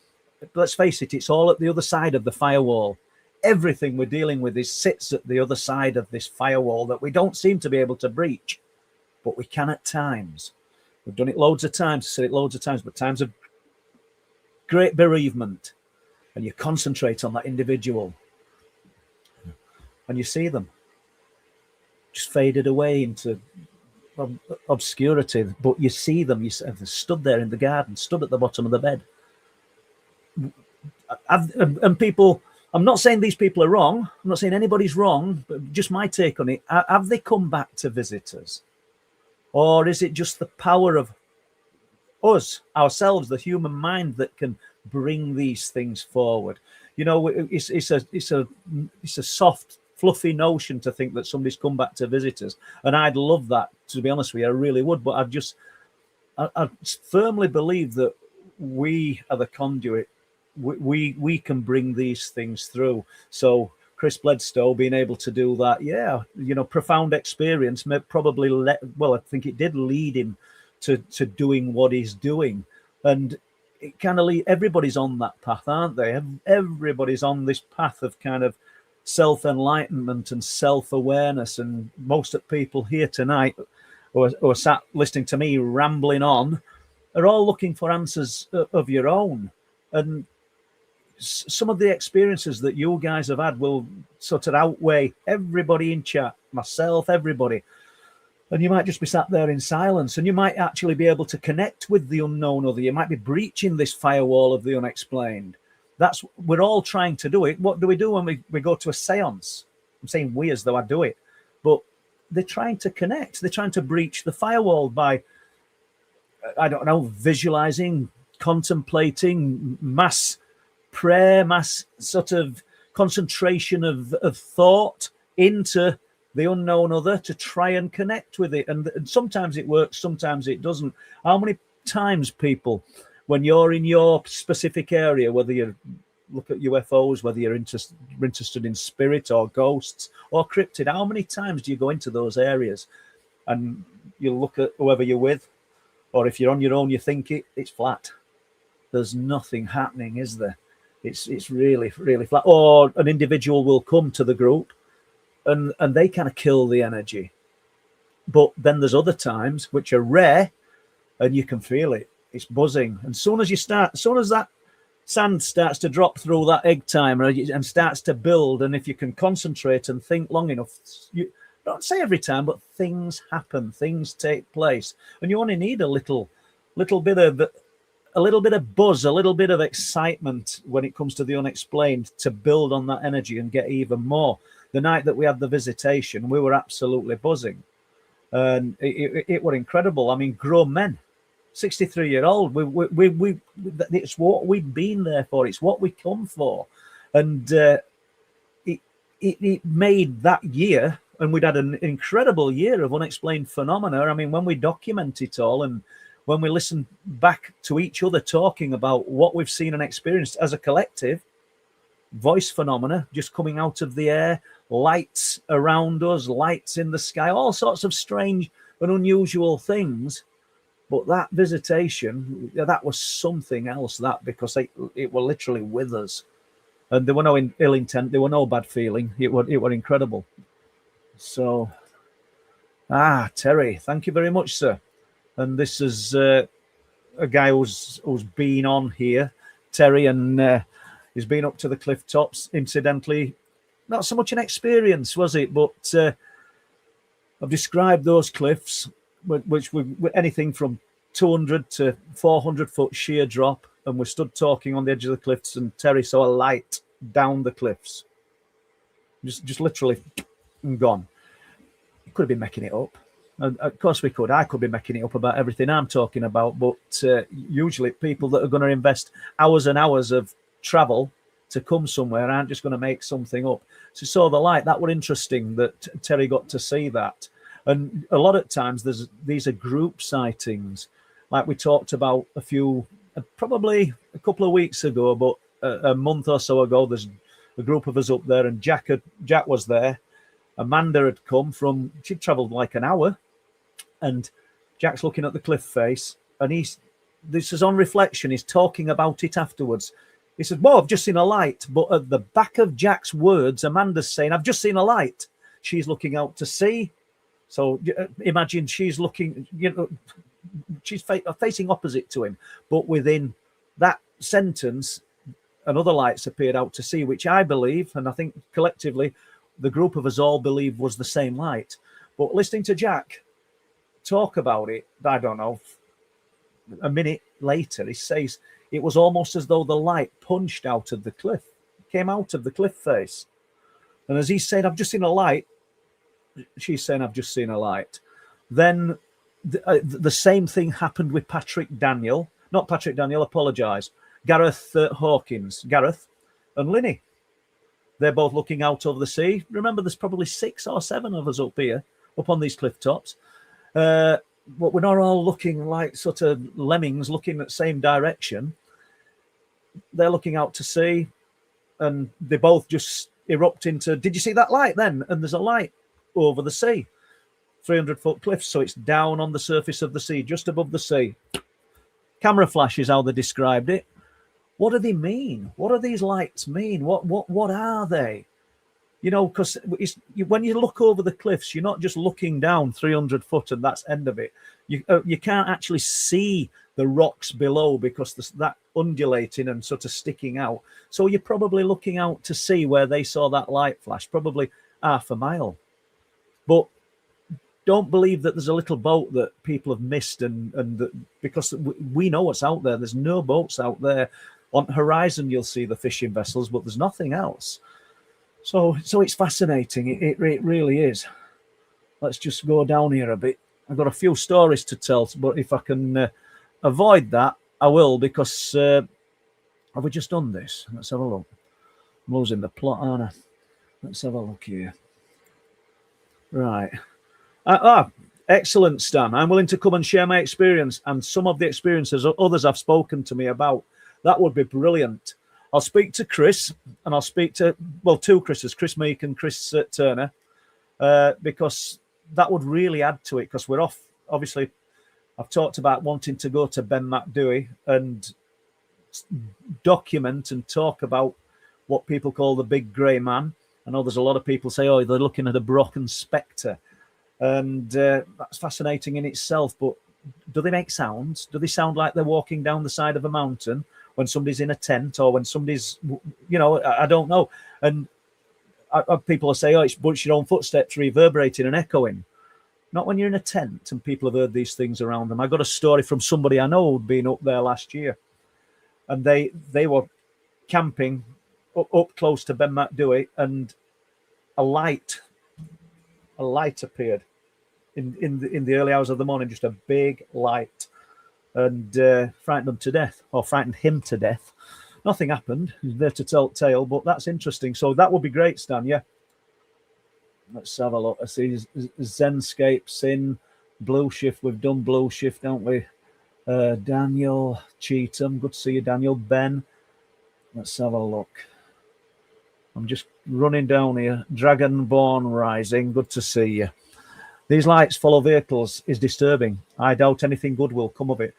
let's face it, it's all at the other side of the firewall. Everything we're dealing with sits at the other side of this firewall that we don't seem to be able to breach, but we can at times. We've done it loads of times, said it loads of times, but times of great bereavement, and you concentrate on that individual, and you see them just faded away into obscurity, but you see them. They're stood there in the garden, stood at the bottom of the bed. And people, I'm not saying these people are wrong. I'm not saying anybody's wrong, but just my take on it. Have they come back to visit us? Or is it just the power of us, ourselves, the human mind, that can bring these things forward? You know, it's a soft, fluffy notion to think that somebody's come back to visit us. And I'd love that, to be honest with you. I really would. But I firmly believe that we are the conduit we can bring these things through. So Chris Bledsoe being able to do that, yeah, profound experience, probably I think it did lead him to doing what he's doing. And it kind of everybody's on that path, aren't they? Everybody's on this path of kind of self-enlightenment and self-awareness. And most of the people here tonight who are sat listening to me rambling on are all looking for answers of your own. And some of the experiences that you guys have had will sort of outweigh everybody in chat, myself, everybody. And you might just be sat there in silence, and you might actually be able to connect with the unknown other. You might be breaching this firewall of the unexplained. We're all trying to do it. What do we do when we go to a seance? I'm saying we as though I do it, but they're trying to connect. They're trying to breach the firewall by, I don't know, visualizing, contemplating, mass prayer, mass sort of concentration of thought into the unknown other to try and connect with it. And sometimes it works, sometimes it doesn't. How many times, people, when you're in your specific area, whether you look at UFOs, whether you're interested in spirit or ghosts or cryptid, how many times do you go into those areas and you look at whoever you're with, or if you're on your own, you think it's flat. There's nothing happening, is there? It's really, really flat. Or an individual will come to the group and they kind of kill the energy. But then there's other times which are rare and you can feel it. It's buzzing. And as soon as that sand starts to drop through that egg timer and starts to build, and if you can concentrate and think long enough, you don't say every time, but things happen, things take place. And you only need a little bit of buzz, a little bit of excitement when it comes to the unexplained to build on that energy and get even more. The night that we had the visitation, we were absolutely buzzing, and it were incredible. I mean, grown men, 63-year-old. It's what we've been there for. It's what we come for, and it made that year, and we'd had an incredible year of unexplained phenomena. I mean, when we document it all and when we listen back to each other talking about what we've seen and experienced as a collective, voice phenomena just coming out of the air, lights around us, lights in the sky, all sorts of strange and unusual things. But that visitation, that was something else, because it were literally with us. And there were no ill intent, there were no bad feeling. It were incredible. So, Terry, thank you very much, sir. And this is a guy who's been on here, Terry, and he's been up to the cliff tops. Incidentally, not so much an experience, was it? But I've described those cliffs, which were anything from 200 to 400 foot sheer drop, and we stood talking on the edge of the cliffs, and Terry saw a light down the cliffs, just literally gone. He could have been making it up. And of course we could. I could be making it up about everything I'm talking about, but usually people that are going to invest hours and hours of travel to come somewhere aren't just going to make something up. So saw the light. That were interesting that Terry got to see that. And a lot of times these are group sightings, like we talked about probably a couple of weeks ago, but a month or so ago, there's a group of us up there, and Jack was there. Amanda had come she'd travelled like an hour, and Jack's looking at the cliff face, and this is on reflection, he's talking about it afterwards. He said, "Well, I've just seen a light," but at the back of Jack's words, Amanda's saying, "I've just seen a light." She's looking out to sea. So imagine she's looking, she's facing opposite to him, but within that sentence, another light's appeared out to sea, which I believe, and I think collectively, the group of us all believe was the same light. But listening to Jack talk about it, I don't know, a minute later, he says it was almost as though the light punched out of the cliff, came out of the cliff face. And as he's saying, "I've just seen a light," she's saying, "I've just seen a light." Then the same thing happened with Gareth Hawkins, Gareth and Linny. They're both looking out over the sea. Remember, there's probably 6 or 7 of us up here, up on these cliff tops. But we're not all looking like sort of lemmings looking at the same direction. they're looking out to sea, and they both just erupt into, did you see that light then? And there's a light over the sea, 300-foot cliffs, so it's down on the surface of the sea, just above the sea. Camera flash is how they described it. What do they mean? What do these lights mean? What are they? You know, because when you look over the cliffs, you're not just looking down 300 foot and that's end of it. You can't actually see the rocks below because there's that undulating and sort of sticking out. So you're probably looking out to see where they saw that light flash, probably half a mile. But don't believe that there's a little boat that people have missed, because we know what's out there. There's no boats out there. On the horizon, you'll see the fishing vessels, but there's nothing else. So it's fascinating. It really is. Let's just go down here a bit. I've got a few stories to tell, but if I can avoid that, I will, because have we just done this? Let's have a look. I'm losing the plot, aren't I? Let's have a look here. Right. Excellent, Stan. I'm willing to come and share my experience and some of the experiences others have spoken to me about. That would be brilliant. I'll speak to Chris, and I'll speak to, well, two Chris's, Chris Meek and Chris Turner, because that would really add to it, because we're off. Obviously, I've talked about wanting to go to Ben McDewey and document and talk about what people call the big grey man. I know there's a lot of people say, oh, they're looking at a Brocken spectre. And that's fascinating in itself. But do they make sounds? Do they sound like they're walking down the side of a mountain when somebody's in a tent, or when somebody's, you know, I don't know. And people will say, oh, it's your own footsteps reverberating and echoing. Not when you're in a tent and people have heard these things around them. I got a story from somebody I know who'd been up there last year, and they were camping up close to Ben McDewey, and a light appeared in the early hours of the morning, just a big light, and frightened them to death, or frightened him to death. Nothing happened. He's there to tell tale, but that's interesting. So that would be great, Stan. Yeah. Let's have a look. I see Zenscapes in Blue Shift. We've done Blue Shift, haven't we? Daniel Cheetham. Good to see you, Daniel. Ben. Let's have a look. I'm just running down here. Dragonborn Rising. Good to see you. These lights follow vehicles is disturbing. I doubt anything good will come of it.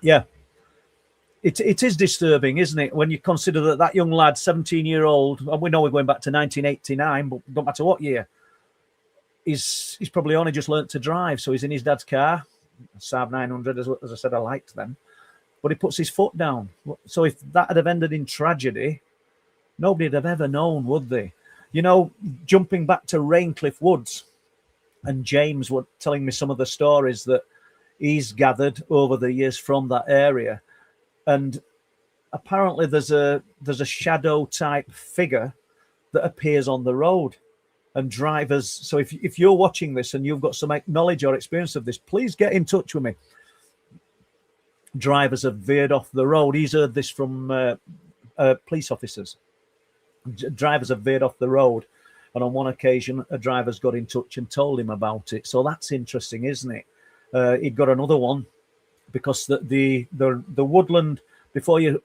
Yeah. It is disturbing, isn't it? When you consider that young lad, 17-year-old, and we know we're going back to 1989, but don't matter what year, he's probably only just learnt to drive. So he's in his dad's car, Saab 900, as I said, I liked them. But he puts his foot down. So if that had have ended in tragedy, nobody'd have ever known, would they? You know, jumping back to Raincliffe Woods, and James was telling me some of the stories that he's gathered over the years from that area. And apparently there's a shadow type figure that appears on the road, and drivers. So if you're watching this and you've got some knowledge or experience of this, please get in touch with me. Drivers have veered off the road. He's heard this from police officers. Drivers have veered off the road, and on one occasion a driver's got in touch and told him about it. So that's interesting, isn't it? He'd got another one, because the woodland, before you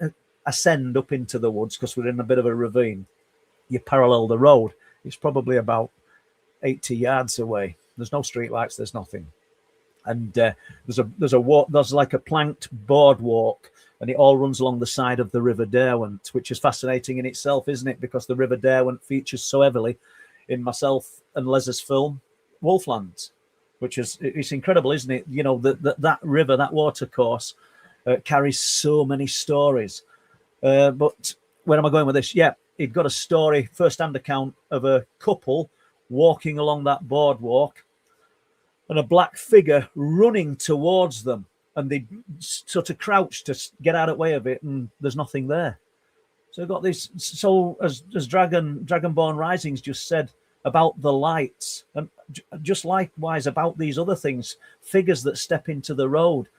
ascend up into the woods, because we're in a bit of a ravine, you parallel the road. It's probably about 80 yards away. There's no street lights, there's nothing. And there's like a planked boardwalk, and it all runs along the side of the River Derwent, which is fascinating in itself, isn't it? Because the River Derwent features so heavily in myself and Les's film Wolflands, which is, it's incredible, isn't it? You know, that river, that water course carries so many stories. But where am I going with this? Yeah, he'd got a story, first-hand account of a couple walking along that boardwalk, and a black figure running towards them, and they sort of crouched to get out of the way of it, and there's nothing there. So we've got this. So as Dragonborn Risings just said about the lights, and just likewise about these other things, figures that step into the road.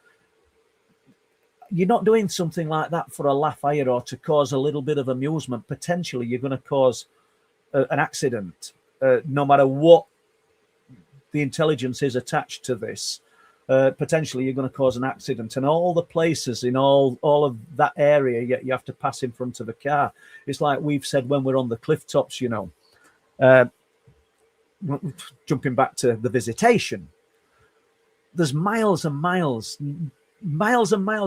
You're not doing something like that for a laugh, are you, or to cause a little bit of amusement. Potentially, you're going to cause an accident, no matter what the intelligence is attached to this. potentially you're going to cause an accident, and all the places in all of that area you have to pass in front of a car. It's like we've said when we're on the cliff tops, you know, jumping back to the visitation, there's miles and miles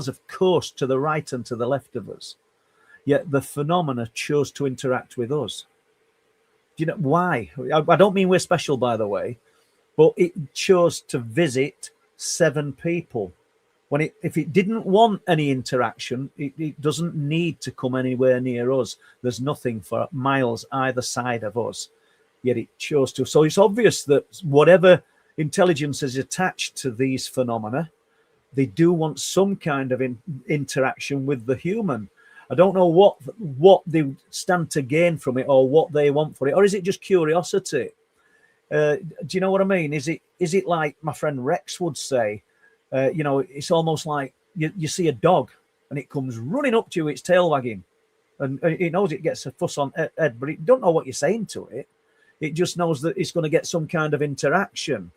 of coast to the right and to the left of us, yet the phenomena chose to interact with us. Do you know why? I don't mean we're special, by the way, but it chose to visit 7 people. If it didn't want any interaction, it doesn't need to come anywhere near us. There's nothing for miles either side of us, yet it chose to. So it's obvious that whatever intelligence is attached to these phenomena, they do want some kind of interaction with the human. I don't know what they stand to gain from it, or what they want for it, or is it just curiosity? Do you know what I mean? Is it like my friend Rex would say? You know, it's almost like you see a dog and it comes running up to you, its tail wagging, and it knows it gets a fuss on head, but it don't know what you're saying to it. It just knows that it's going to get some kind of interaction.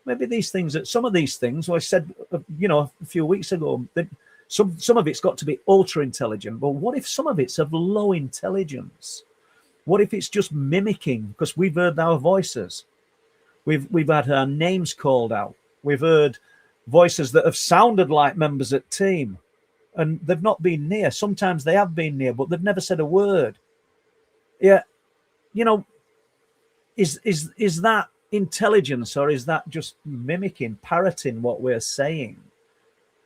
Maybe some of these things, well, I said, you know, a few weeks ago, that some of it's got to be ultra intelligent. But what if some of it's of low intelligence? What if it's just mimicking? Because we've heard our voices, we've had our names called out, we've heard voices that have sounded like members at team, and they've not been near. Sometimes they have been near, but they've never said a word. Yeah, you know, is that intelligence, or is that just mimicking, parroting what we're saying?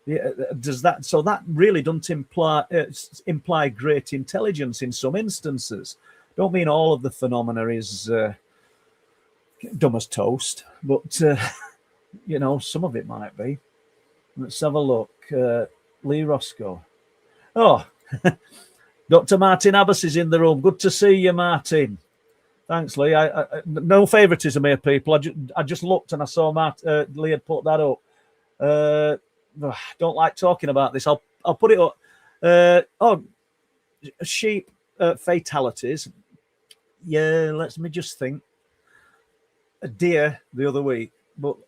Yeah, does that? So that really doesn't imply great intelligence in some instances. Don't mean all of the phenomena is dumb as toast, but you know, some of it might be. Let's have a look. Lee Roscoe. Oh, Dr. Martin Abbas is in the room. Good to see you, Martin. Thanks, Lee. I no favoritism here, people. I just looked and I saw Lee had put that up. Don't like talking about this. I'll put it up. Sheep fatalities. Yeah, let me just think. A deer the other week, but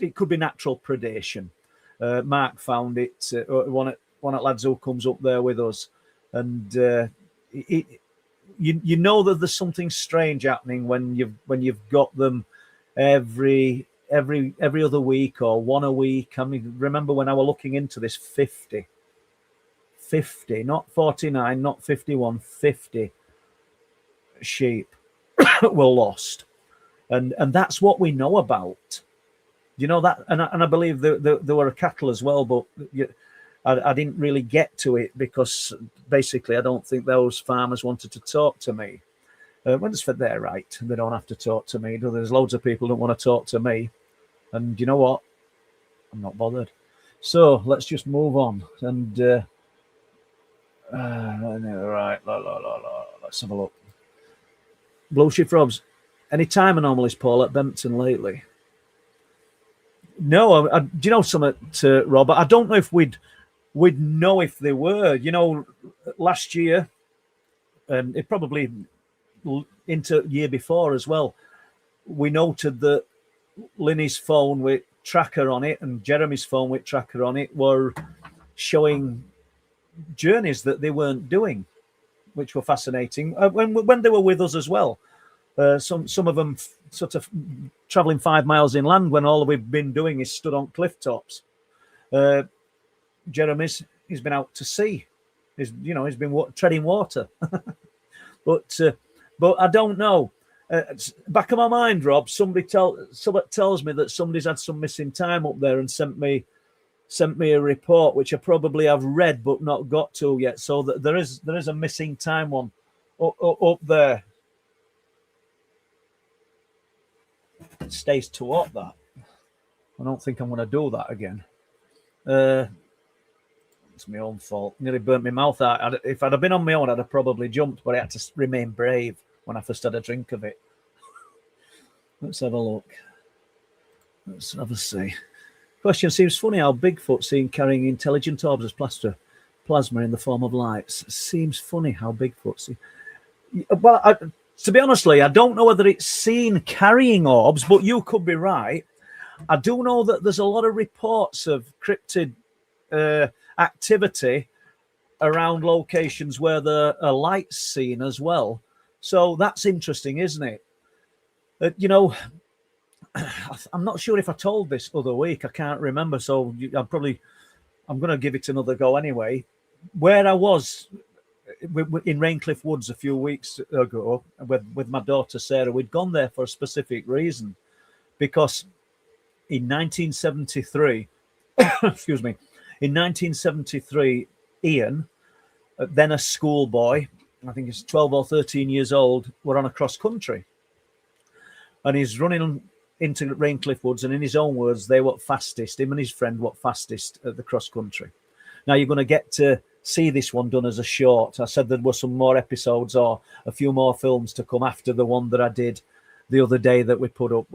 it could be natural predation. Mark found it. One at lads who comes up there with us, and you know that there's something strange happening when you've got them every other week or one a week. I mean, remember when I was looking into this, 50, not 49, not 51, 50 sheep were lost, and that's what we know about. You know that, and I believe there were a cattle as well, but I didn't really get to it because basically I don't think those farmers wanted to talk to me. When it's for their right, they don't have to talk to me. There's loads of people who don't want to talk to me, and you know what? I'm not bothered. So let's just move on. And right, let's have a look. Blue Shift Robs, any time anomalies, Paul, at Bempton lately? No, do you know something, Rob? I don't know if we'd know if they were. You know, last year, and it probably into year before as well, we noted that Linny's phone with tracker on it and Jeremy's phone with tracker on it were showing journeys that they weren't doing, which were fascinating. When they were with us as well, some of them sort of traveling 5 miles inland when all we've been doing is stood on cliff tops. Jeremy's, he's been out to sea. He's been treading water. But I don't know. Back of my mind, Rob, somebody tells me that somebody's had some missing time up there and sent me a report, which I probably have read but not got to yet. So that there is a missing time one up there. It stays to what that. I don't think I'm going to do that again. It's my own fault. Nearly burnt my mouth out. If I'd have been on my own, I'd have probably jumped, but I had to remain brave when I first had a drink of it. Let's have a look. Let's have a see. Question: seems funny how Bigfoot seen carrying intelligent orbs as plasma in the form of lights. Seems funny how Bigfoot seen. Well, to be honest, Lee, I don't know whether it's seen carrying orbs, but you could be right. I do know that there's a lot of reports of cryptid activity around locations where there are lights seen as well. So that's interesting, isn't it? You know, I'm not sure if I told this other week. I can't remember. So I'm going to give it another go anyway. Where I was in Raincliffe Woods a few weeks ago with my daughter Sarah, we'd gone there for a specific reason, because in 1973, excuse me, in 1973, Ian, then a schoolboy, I think he's 12 or 13 years old, were on a cross country, and he's running into Raincliffe Woods, and in his own words, they were fastest. Him and his friend were fastest at the cross country. Now you're going to get to see this one done as a short. I said there were some more episodes or a few more films to come after the one that I did the other day that we put up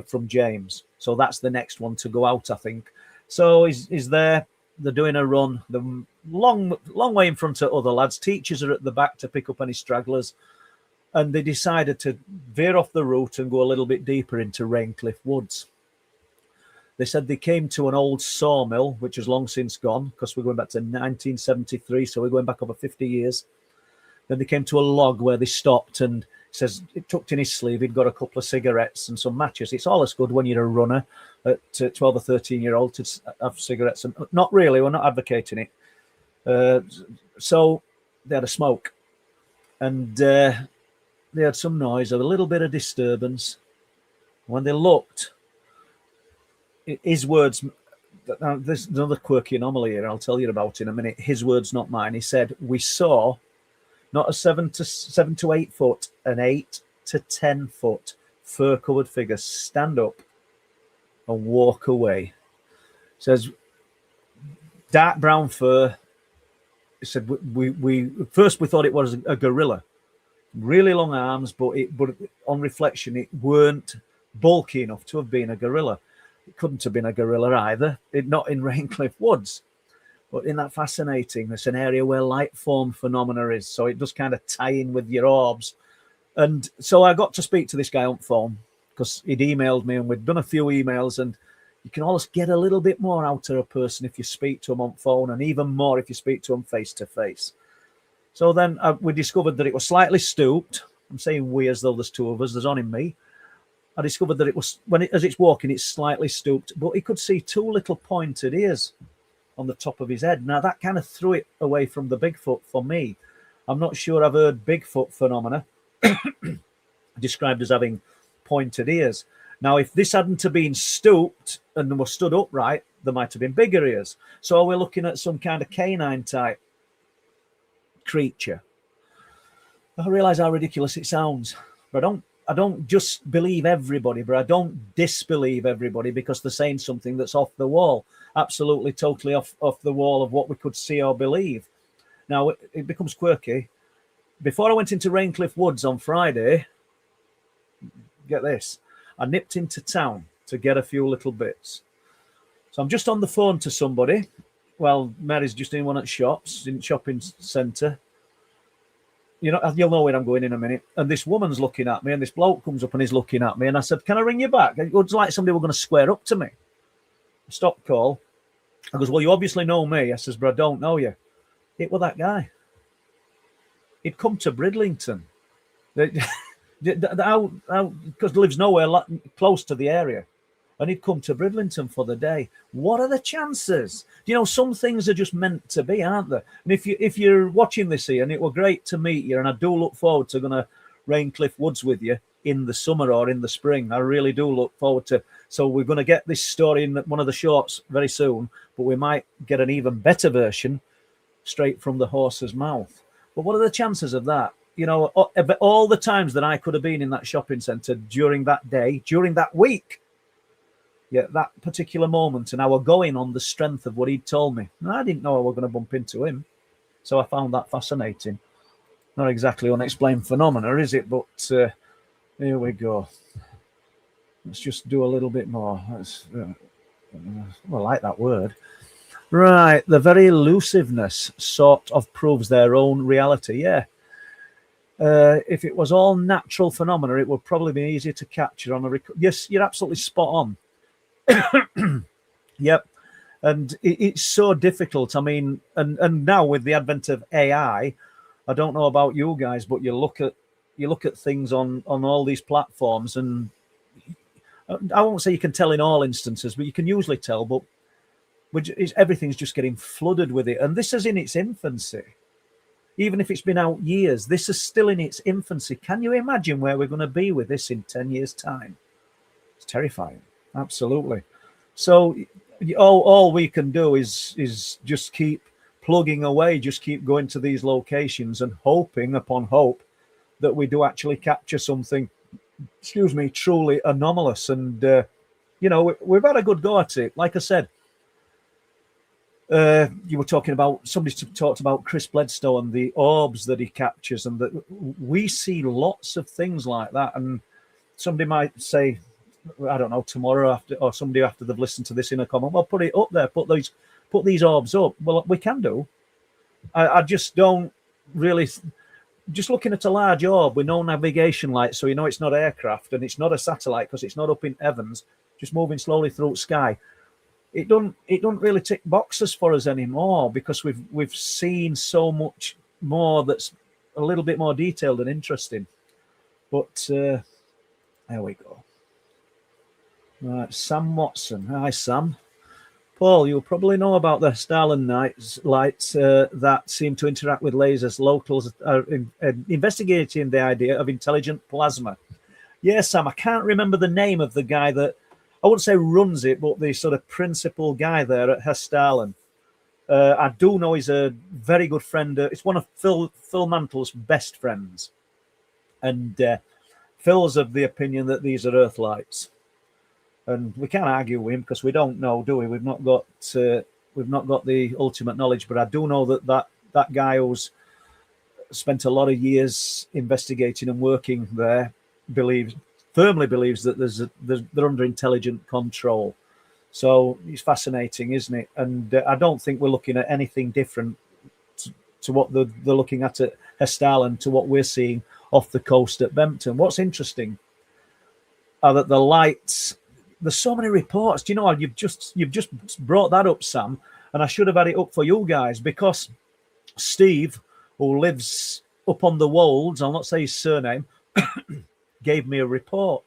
from James. So that's the next one to go out, I think. So he's there. They're doing a run. The long way in front of other lads. Teachers are at the back to pick up any stragglers. And they decided to veer off the route and go a little bit deeper into Raincliffe Woods. They said they came to an old sawmill, which has long since gone, because we're going back to 1973, so we're going back over 50 years. Then they came to a log where they stopped, and says it tucked in his sleeve, he'd got a couple of cigarettes and some matches. It's all as good when you're a runner at 12 or 13-year-old to have cigarettes. And not really, we're not advocating it. So they had a smoke, and they had some noise, a little bit of disturbance. When they looked, his words, there's another quirky anomaly here I'll tell you about in a minute. His words, not mine. He said, we saw not a 7 to 8 foot, an 8 to 10 foot fur-covered figure stand up and walk away. Says, dark brown fur. He said, we first we thought it was a gorilla. Really long arms, but on reflection, it weren't bulky enough to have been a gorilla. It couldn't have been a gorilla either. Not in Raincliffe Woods. But isn't that fascinating? It's an area where light form phenomena is. So it does kind of tie in with your orbs. And so I got to speak to this guy on phone because he'd emailed me, and we'd done a few emails, and you can always get a little bit more out of a person if you speak to them on phone, and even more if you speak to them face to face. So then we discovered that it was slightly stooped. I'm saying we as though there's two of us. There's only me. I discovered that it was, as it's walking, it's slightly stooped, but he could see two little pointed ears on the top of his head. Now, that kind of threw it away from the Bigfoot for me. I'm not sure I've heard Bigfoot phenomena described as having pointed ears. Now, if this hadn't have been stooped and were stood upright, there might have been bigger ears. So we're looking at some kind of canine type creature. I realise how ridiculous it sounds, but I don't just believe everybody, but I don't disbelieve everybody because they're saying something that's off the wall, absolutely, totally off the wall of what we could see or believe. Now, it becomes quirky. Before I went into Raincliffe Woods on Friday, get this, I nipped into town to get a few little bits. So I'm just on the phone to somebody. Well, Mary's just in one at shops, in shopping centre. You know, you'll know where I'm going in a minute. And this woman's looking at me, and this bloke comes up and he's looking at me. And I said, can I ring you back? It was like somebody were going to square up to me. Stop call. I goes, well, you obviously know me. I says, but I don't know you. It was that guy. He'd come to Bridlington. Because lives nowhere close to the area. And he'd come to Bridlington for the day. What are the chances? You know, some things are just meant to be, aren't they? And if you're watching this here, and it were great to meet you, and I do look forward to going to Raincliffe Woods with you in the summer or in the spring. I really do look forward to. So we're going to get this story in one of the shorts very soon, but we might get an even better version straight from the horse's mouth. But what are the chances of that? You know, all the times that I could have been in that shopping centre during that day, during that week, yeah, that particular moment, and I were going on the strength of what he'd told me. And I didn't know I was going to bump into him. So I found that fascinating. Not exactly unexplained phenomena, is it? But here we go. Let's just do a little bit more. I like that word. Right, the very elusiveness sort of proves their own reality, yeah. If it was all natural phenomena, it would probably be easier to capture on a record. Yes, you're absolutely spot on. Yep. And it's so difficult. I mean, and now with the advent of AI, I don't know about you guys, but you look at things on all these platforms, and I won't say you can tell in all instances, but you can usually tell. But everything's just getting flooded with it, and this is in its infancy. Even if it's been out years, this is still in its infancy. Can you imagine where we're going to be with this in 10 years' time? It's terrifying, absolutely. So all we can do is just keep plugging away, just keep going to these locations and hoping upon hope that we do actually capture something, truly anomalous. And, we've had a good go at it. Like I said, you were talking about, somebody talked about Chris Bledsoe and the orbs that he captures, and that we see lots of things like that. And somebody might say, I don't know, tomorrow after, or somebody after they've listened to this in a comment, well, put it up there, put these orbs up. Well, we can do. I just don't really. Just looking at a large orb with no navigation light, so you know it's not aircraft and it's not a satellite because it's not up in heavens, just moving slowly through the sky. It don't really tick boxes for us anymore, because we've seen so much more that's a little bit more detailed and interesting. But there we go. Right, Sam Watson. Hi, Sam. Paul, you'll probably know about the Starland lights that seem to interact with lasers. Locals are investigating the idea of intelligent plasma. Yes, Sam, I can't remember the name of the guy that, I wouldn't say runs it, but the sort of principal guy there at Starland. I do know he's a very good friend. It's one of Phil Mantle's best friends. And Phil's of the opinion that these are Earth lights. And we can't argue with him because we don't know, do we? We've not got the ultimate knowledge. But I do know that guy who's spent a lot of years investigating and working there firmly believes that they're under intelligent control. So it's fascinating, isn't it? And I don't think we're looking at anything different to what they're looking at Starland, to what we're seeing off the coast at Bempton. What's interesting are that the lights. There's so many reports. Do you know, you've just brought that up, Sam, and I should have had it up for you guys, because Steve, who lives up on the Wolds, I'll not say his surname, gave me a report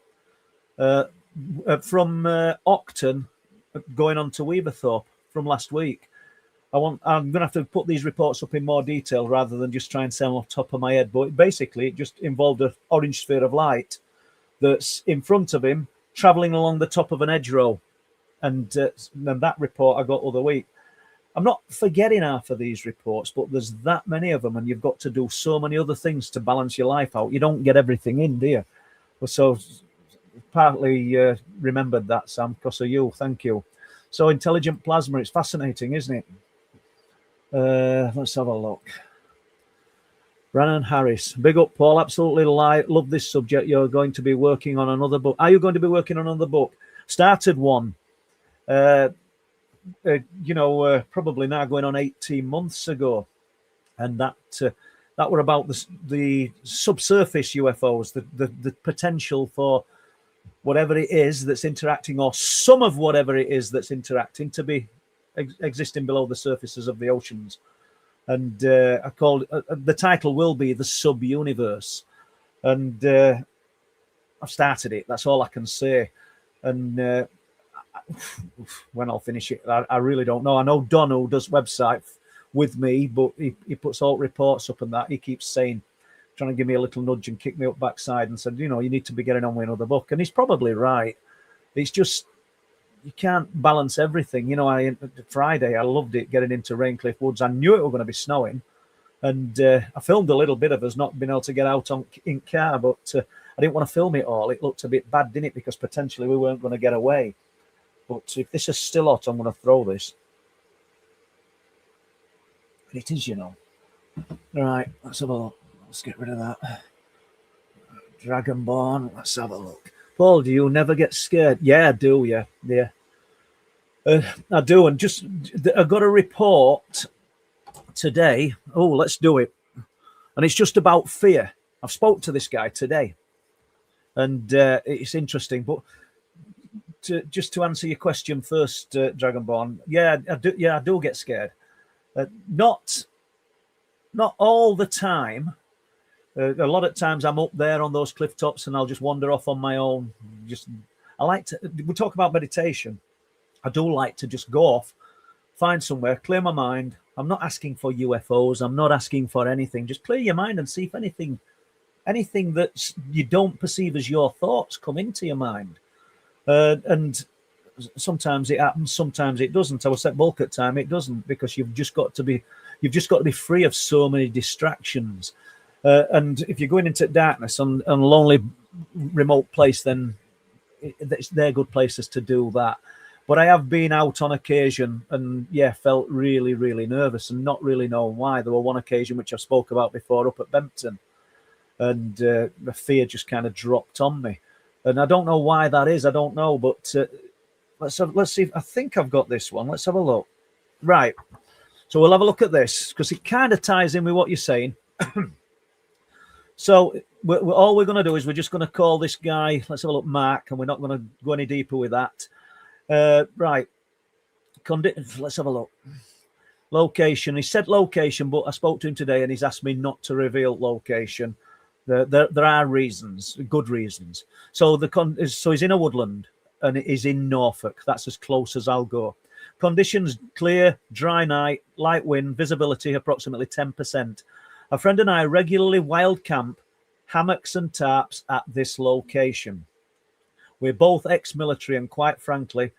from Octon going on to Weaverthorpe from last week. I'm going to have to put these reports up in more detail rather than just try and say them off the top of my head. But basically, it just involved an orange sphere of light that's in front of him, travelling along the top of an hedgerow. And that report I got other week. I'm not forgetting half of these reports, but there's that many of them, and you've got to do so many other things to balance your life out. You don't get everything in, do you? So partly remembered that, Sam, because of you. Thank you. So intelligent plasma, it's fascinating, isn't it? Let's have a look. Brannon Harris, big up, Paul. Absolutely love this subject. You're going to be working on another book. Are you going to be working on another book? Started one, probably now going on 18 months ago, and that were about the subsurface UFOs, the potential for whatever it is that's interacting, or some of whatever it is that's interacting, to be existing below the surfaces of the oceans. And I called the title will be The Sub-Universe, and I've started it. That's all I can say. And when I'll finish it, I really don't know. I know Don, who does website with me, but he puts all reports up and that. He keeps saying, trying to give me a little nudge and kick me up backside and said, you need to be getting on with another book. And he's probably right. It's just, you can't balance everything. Friday, I loved it, getting into Raincliffe Woods. I knew it was going to be snowing. And I filmed a little bit of us not being able to get out in car, but I didn't want to film it all. It looked a bit bad, didn't it? Because potentially we weren't going to get away. But if this is still hot, I'm going to throw this. And it is, All right, let's have a look. Let's get rid of that. Dragonborn, let's have a look. Paul, do you never get scared? Yeah, I do, yeah. I do, and just, I got a report today. Oh, let's do it. And it's just about fear. I've spoke to this guy today, and it's interesting. But just to answer your question first, Dragonborn. Yeah, I do get scared. Not all the time. A lot of times I'm up there on those cliff tops and I'll just wander off on my own. We talk about meditation. I do like to just go off, find somewhere, clear my mind. I'm not asking for UFOs. I'm not asking for anything. Just clear your mind and see if anything that you don't perceive as your thoughts come into your mind. And sometimes it happens, sometimes it doesn't. I was at bulk at time, it doesn't, because you've just got to be free of so many distractions. And if you're going into darkness and a lonely, remote place, then they're good places to do that. But I have been out on occasion and, felt really, really nervous and not really knowing why. There were one occasion, which I spoke about before, up at Bempton, and the fear just kind of dropped on me. And I don't know why that is. I don't know. But let's see. I think I've got this one. Let's have a look. Right. So we'll have a look at this because it kind of ties in with what you're saying. So all we're going to do is we're just going to call this guy, let's have a look, Mark, and we're not going to go any deeper with that. Right. Let's have a look. Location. He said location, but I spoke to him today and he's asked me not to reveal location. There are reasons, good reasons. So he's in a woodland and it is in Norfolk. That's as close as I'll go. Conditions: clear, dry night, light wind, visibility approximately 10%. A friend and I regularly wild camp, hammocks and tarps at this location. We're both ex-military and quite frankly,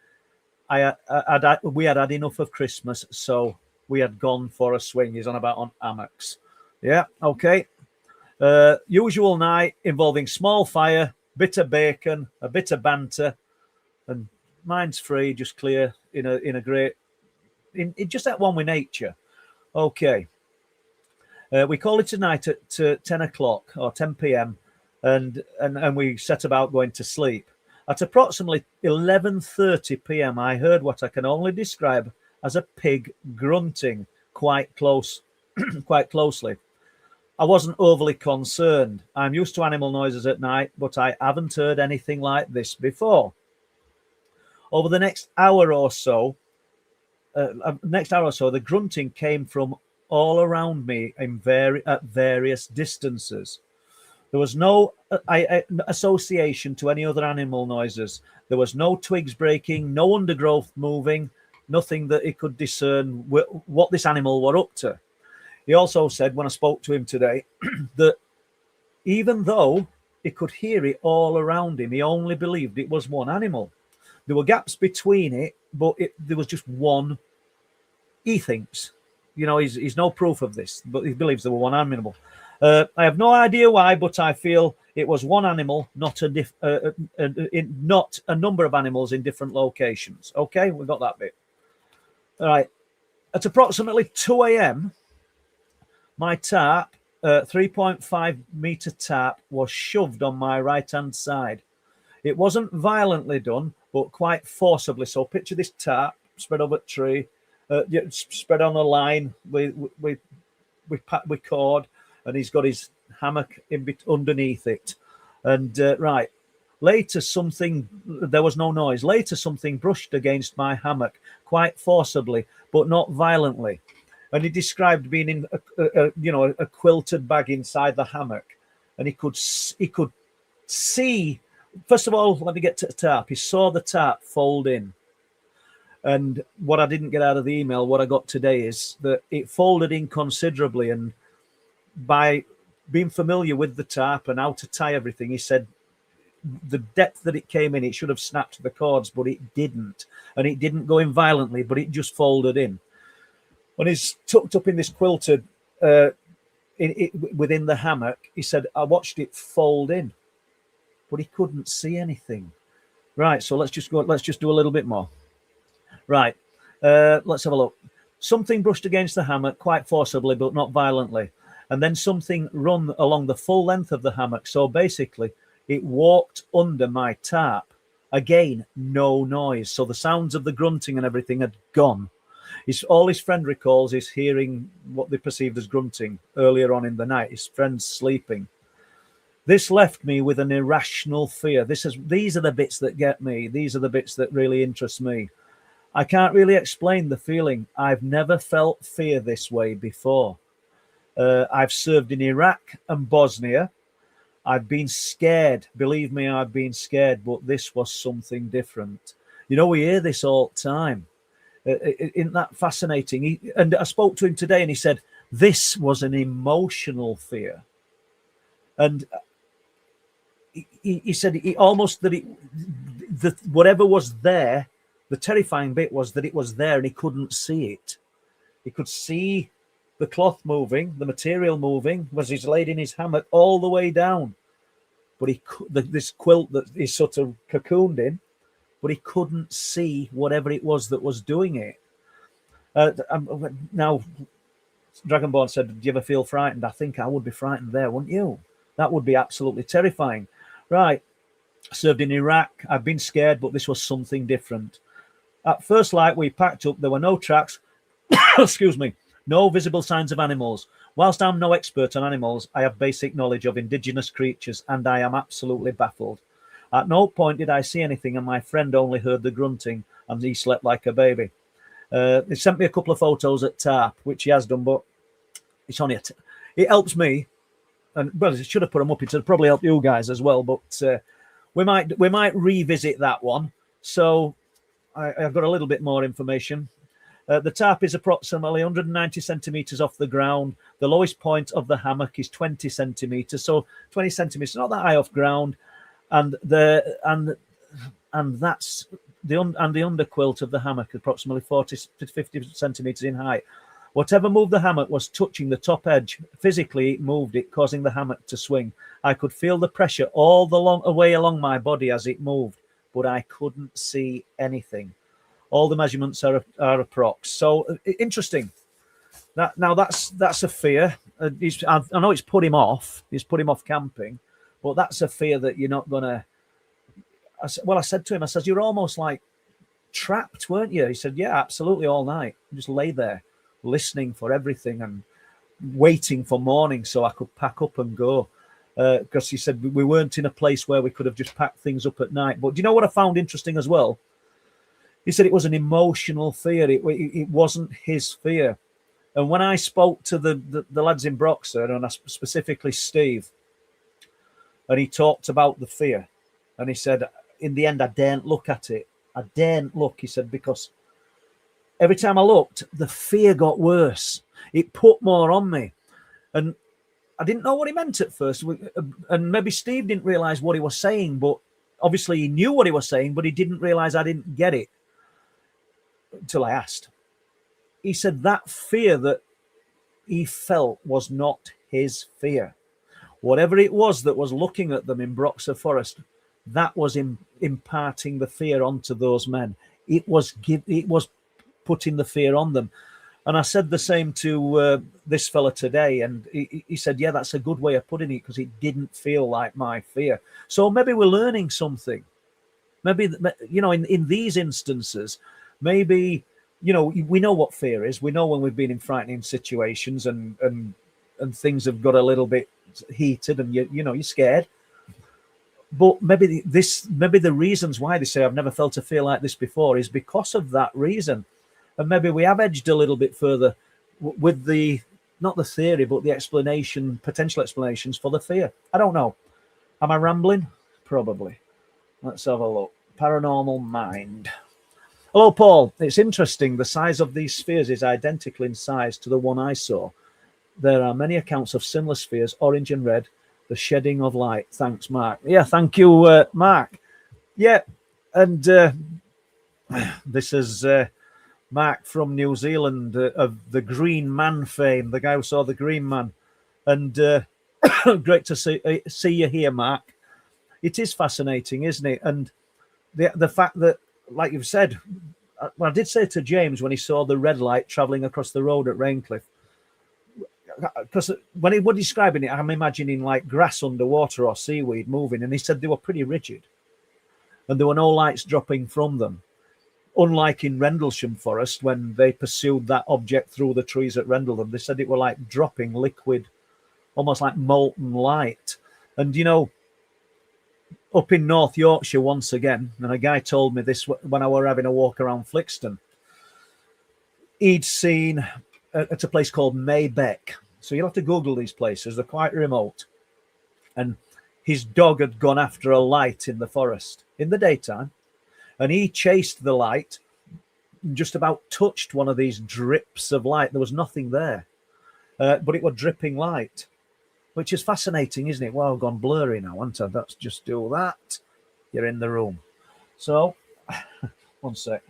we had had enough of Christmas, so we had gone for a swing. He's on about on hammocks. Yeah, okay. Usual night involving small fire, bit of bacon, a bit of banter, and mine's free, just clear in just at one with nature. Okay. We call it tonight at 10 o'clock or 10 p.m. and we set about going to sleep. At approximately 11:30 p.m., I heard what I can only describe as a pig grunting quite closely. I wasn't overly concerned. I'm used to animal noises at night, but I haven't heard anything like this before. Over the next hour or so, the grunting came from all around me at various distances. There was no association to any other animal noises. There was no twigs breaking, no undergrowth moving, nothing that he could discern what this animal were up to. He also said, when I spoke to him today, that even though he could hear it all around him, he only believed it was one animal. There were gaps between it, but there was just one. He thinks, he's no proof of this, but he believes there were one animal. I have no idea why, but I feel it was one animal, not a number of animals in different locations. Okay, we got that bit. All right. At approximately 2 a.m., my tarp, 3.5 meter tarp, was shoved on my right-hand side. It wasn't violently done, but quite forcibly. So picture this tarp spread over a tree, spread on a line with cord, and he's got his hammock underneath it. And right, later there was no noise. Later something brushed against my hammock quite forcibly, but not violently. And he described being in a quilted bag inside the hammock, and he could see. First of all, let me get to the tarp. He saw the tarp fold in. And what I didn't get out of the email, what I got today, is that it folded in considerably. And by being familiar with the tarp and how to tie everything, he said the depth that it came in, it should have snapped the cords, but it didn't. And it didn't go in violently, but it just folded in. When he's tucked up in this quilted within the hammock, he said, I watched it fold in, but he couldn't see anything. Right, so let's just do a little bit more. Right, let's have a look. Something brushed against the hammock quite forcibly, but not violently. And then something run along the full length of the hammock. So basically, it walked under my tarp. Again, no noise. So the sounds of the grunting and everything had gone. All his friend recalls is hearing what they perceived as grunting earlier on in the night. His friend's sleeping. This left me with an irrational fear. These are the bits that get me. These are the bits that really interest me. I can't really explain the feeling. I've never felt fear this way before. I've served in Iraq and Bosnia. I've been scared. Believe me, I've been scared, but this was something different. You know, we hear this all the time. Isn't that fascinating? And I spoke to him today and he said, this was an emotional fear. And he said he almost that whatever was there, the terrifying bit was that it was there and he couldn't see it. He could see the cloth moving, the material moving, was he's laid in his hammock all the way down. But this quilt that he's sort of cocooned in, but he couldn't see whatever it was that was doing it. Now, Dragonborn said, do you ever feel frightened? I think I would be frightened there, wouldn't you? That would be absolutely terrifying. Right. I served in Iraq. I've been scared, but this was something different. At first light, we packed up. There were no tracks. Excuse me. No visible signs of animals. Whilst I'm no expert on animals, I have basic knowledge of indigenous creatures, and I am absolutely baffled. At no point did I see anything, and my friend only heard the grunting, and he slept like a baby. He sent me a couple of photos at TARP, which he has done, but it's only it helps me. And well, it should have put them up. It would probably help you guys as well. But we might revisit that one. So I've got a little bit more information. The tarp is approximately 190 centimeters off the ground. The lowest point of the hammock is 20 centimeters. So 20 centimeters, not that high off ground. And the underquilt of the hammock approximately 40 to 50 centimeters in height. Whatever moved the hammock was touching the top edge. Physically, it moved it, causing the hammock to swing. I could feel the pressure all the way along my body as it moved, but I couldn't see anything. All the measurements are approx. So interesting. That's a fear. I know it's put him off. It's put him off camping, but that's a fear that you're not gonna. I said to him, I said, you're almost like trapped, weren't you? He said, yeah, absolutely, all night. Just lay there, listening for everything and waiting for morning so I could pack up and go. Because he said we weren't in a place where we could have just packed things up at night. But do you know what I found interesting as well? He said it was an emotional fear. It wasn't his fear. And when I spoke to the lads in Broxer, and specifically Steve, and he talked about the fear, and he said, in the end, I daren't look at it. I daren't look, he said, because every time I looked, the fear got worse. It put more on me. And I didn't know what he meant at first. And maybe Steve didn't realize what he was saying, but obviously he knew what he was saying, but he didn't realize I didn't get it until I asked. He said that fear that he felt was not his fear. Whatever it was that was looking at them in Broxer Forest, that was imparting the fear onto those men. It was putting the fear on them. And I said the same to this fella today, and he said, yeah, that's a good way of putting it, because it didn't feel like my fear. So maybe we're learning something. Maybe, in these instances, maybe, we know what fear is. We know when we've been in frightening situations and things have got a little bit heated and you're scared. But maybe the reasons why they say I've never felt a fear like this before is because of that reason. And maybe we have edged a little bit further with not the theory, but the potential explanations for the fear. I don't know. Am I rambling? Probably. Let's have a look. Paranormal Mind. Hello, Paul. It's interesting. The size of these spheres is identical in size to the one I saw. There are many accounts of similar spheres, orange and red, the shedding of light. Thanks, Mark. Yeah, thank you, Mark. Yeah, and this is Mark from New Zealand of the Green Man fame, the guy who saw the Green Man. And great to see you here, Mark. It is fascinating, isn't it? And the fact that, like you've said, I did say to James when he saw the red light travelling across the road at Raincliffe, because when he was describing it, I'm imagining like grass underwater or seaweed moving, and he said they were pretty rigid and there were no lights dropping from them. Unlike in Rendlesham Forest, when they pursued that object through the trees at Rendlesham, they said it were like dropping liquid, almost like molten light. And, you know, up in North Yorkshire once again, and a guy told me this when I were having a walk around Flixton, he'd seen at a place called Maybeck. So you'll have to Google these places. They're quite remote. And his dog had gone after a light in the forest in the daytime. And he chased the light, just about touched one of these drips of light. There was nothing there, but it was dripping light, which is fascinating, isn't it? Well, I've gone blurry now, haven't I? Let's just do that. You're in the room. So, one sec.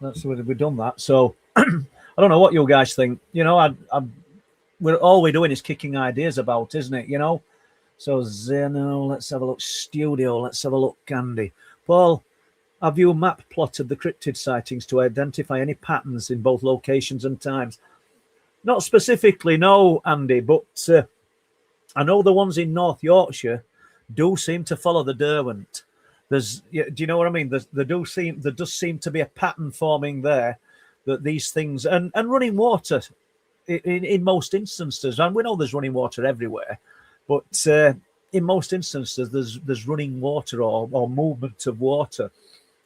We've done that. So, I don't know what you guys think. You know, all we're doing is kicking ideas about, isn't it? You know. So Zeno, let's have a look. Studio, let's have a look. Candy, Paul, have you map plotted the cryptid sightings to identify any patterns in both locations and times? Not specifically, no, Andy, but I know the ones in North Yorkshire do seem to follow the Derwent. Do you know what I mean? There does seem to be a pattern forming there, that these things and running water in most instances, and we know there's running water everywhere, but in most instances there's running water or movement of water.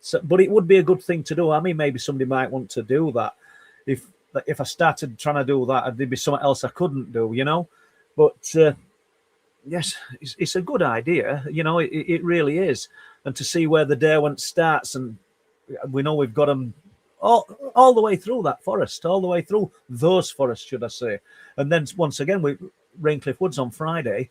So, but it would be a good thing to do. I mean, maybe somebody might want to do that. If I started trying to do that, there'd be something else I couldn't do, you know. But yes, it's a good idea, you know. It really is. And to see where the Derwent starts, and we know we've got them all the way through that forest, all the way through those forests, should I say. And then once again, Raincliffe Woods on Friday,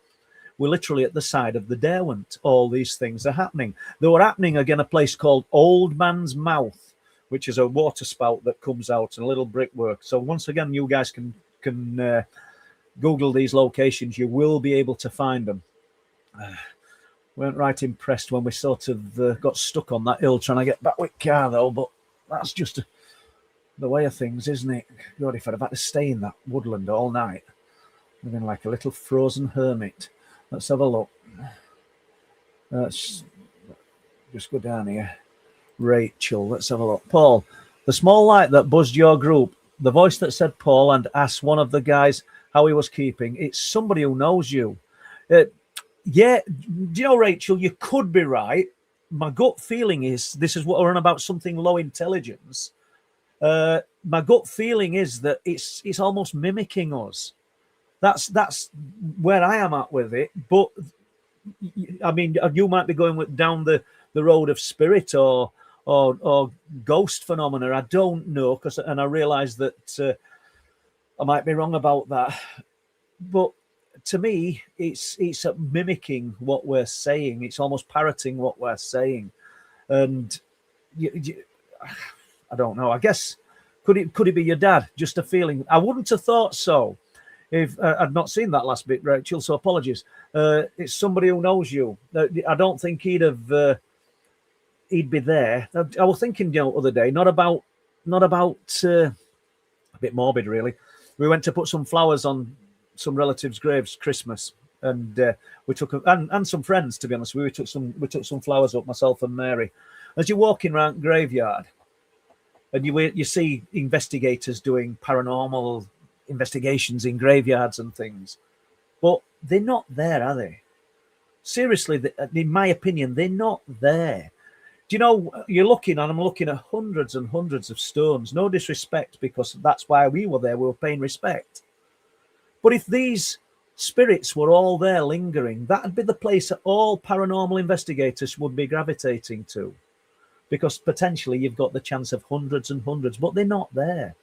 we're literally at the side of the Derwent. All these things are happening. They were happening again, a place called Old Man's Mouth, which is a water spout that comes out and a little brickwork. So once again, you guys can Google these locations. You will be able to find them. Weren't right impressed when we sort of got stuck on that hill trying to get back with car, though. But that's just the way of things, isn't it? God, if I'd have had to stay in that woodland all night, I'd been like a little frozen hermit. Let's have a look. Let's just go down here. Rachel, let's have a look. Paul, the small light that buzzed your group, the voice that said Paul and asked one of the guys how he was keeping, it's somebody who knows you. Yeah, do you know, Rachel, you could be right. My gut feeling is, this is what we're on about, something low intelligence. My gut feeling is that it's almost mimicking us. That's where I am at with it. But I mean, you might be going down the road of spirit or ghost phenomena. I don't know, and I realise that I might be wrong about that. But to me, it's mimicking what we're saying. It's almost parroting what we're saying, and I don't know. I guess could it be your dad? Just a feeling. I wouldn't have thought so if I'd not seen that last bit, Rachel. So apologies. It's somebody who knows you. I don't think he'd be there. I was thinking, the other day, not about a bit morbid, really. We went to put some flowers on some relatives' graves Christmas, and we took and some friends, to be honest. We took some flowers up, myself and Mary. As you're walking around the graveyard, and you see investigators doing paranormal investigations in graveyards and things, but they're not there, are they? Seriously, in my opinion, they're not there. Do you know, I'm looking at hundreds and hundreds of stones. No disrespect, because that's why we were there. We were paying respect. But if these spirits were all there lingering, that'd be the place that all paranormal investigators would be gravitating to, because potentially you've got the chance of hundreds and hundreds, but they're not there.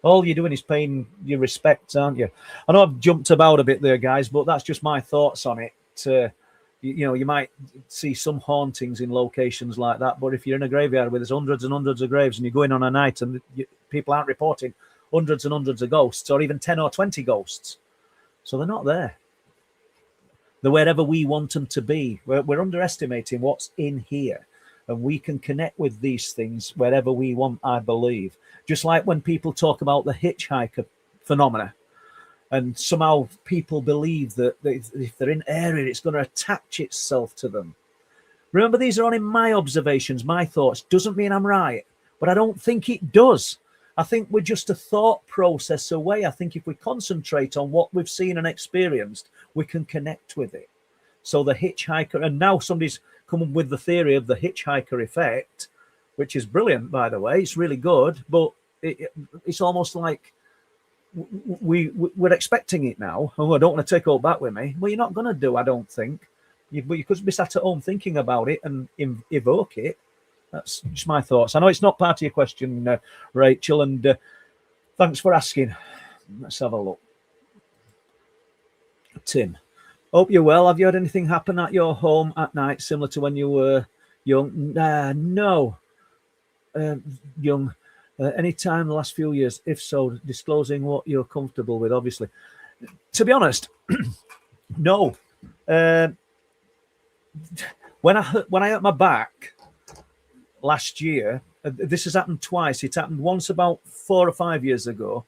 All you're doing is paying your respects, aren't you? I know I've jumped about a bit there, guys, but that's just my thoughts on it. You might see some hauntings in locations like that, but if you're in a graveyard where there's hundreds and hundreds of graves and you're going on a night and people aren't reporting hundreds and hundreds of ghosts, or even 10 or 20 ghosts, so they're not there. They're wherever we want them to be. We're underestimating what's in here, and we can connect with these things wherever we want, I believe. Just like when people talk about the hitchhiker phenomena, and somehow people believe that if they're in an area, it's going to attach itself to them. Remember, these are only my observations, my thoughts. Doesn't mean I'm right, but I don't think it does. I think we're just a thought process away. I think if we concentrate on what we've seen and experienced, we can connect with it. So the hitchhiker, and now somebody's come up with the theory of the hitchhiker effect, which is brilliant, by the way. It's really good, but it's almost like we're expecting it now. Oh, I don't want to take all back with me. Well, you're not going to do, I don't think. But you could be sat at home thinking about it and evoke it. That's just my thoughts. I know it's not part of your question, Rachel, and thanks for asking. Let's have a look. Tim, hope you're well. Have you had anything happen at your home at night similar to when you were young? No. Young. Any time in the last few years? If so, disclosing what you're comfortable with, obviously. To be honest, no. When I hurt my back last year, this has happened twice. It happened once about 4 or 5 years ago,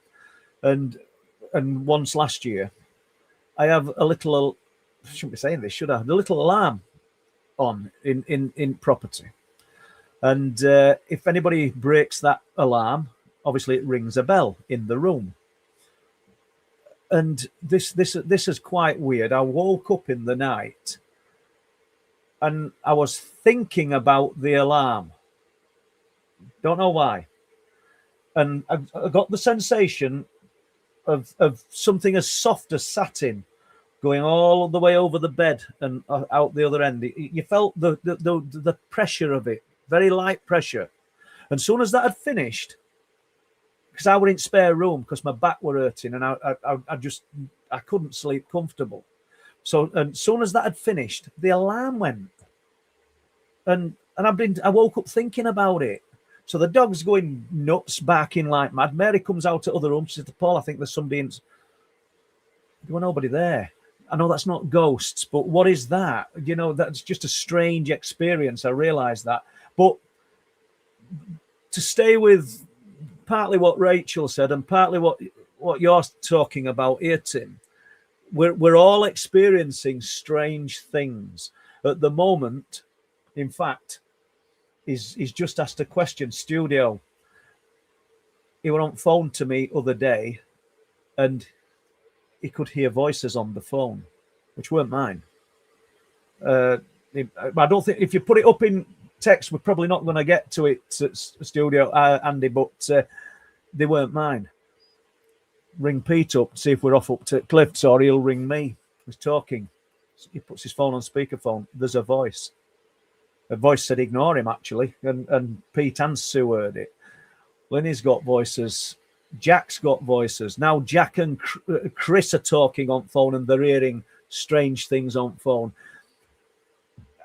and once last year. I have a little, I shouldn't be saying this, should I? The little alarm on in property. And if anybody breaks that alarm, obviously it rings a bell in the room. And this is quite weird. I woke up in the night and I was thinking about the alarm. Don't know why. And I got the sensation of something as soft as satin going all the way over the bed and out the other end. You felt the pressure of it, very light pressure. And soon as that had finished, because I were in spare room because my back were hurting and I couldn't sleep comfortable. So and soon as that had finished, the alarm went. And I woke up thinking about it. So the dog's going nuts, barking like mad. Mary comes out to other rooms. She says, Paul, I think there's somebody in. There was nobody there. I know that's not ghosts, but what is that? You know, that's just a strange experience. I realise that. But to stay with partly what Rachel said and partly what you're talking about here, Tim, we're all experiencing strange things. At the moment, in fact, he's just asked a question. Studio, he were on phone to me other day and he could hear voices on the phone, which weren't mine. I don't think, if you put it up in text, we're probably not going to get to it, Studio, Andy, but they weren't mine. Ring Pete up, see if we're off up to Cliff's, or he'll ring me. He's talking. He puts his phone on speakerphone. There's a voice. A voice said ignore him, actually, and Pete and Sue heard it. Lenny's got voices. Jack's got voices. Now Jack and Chris are talking on phone and they're hearing strange things on phone.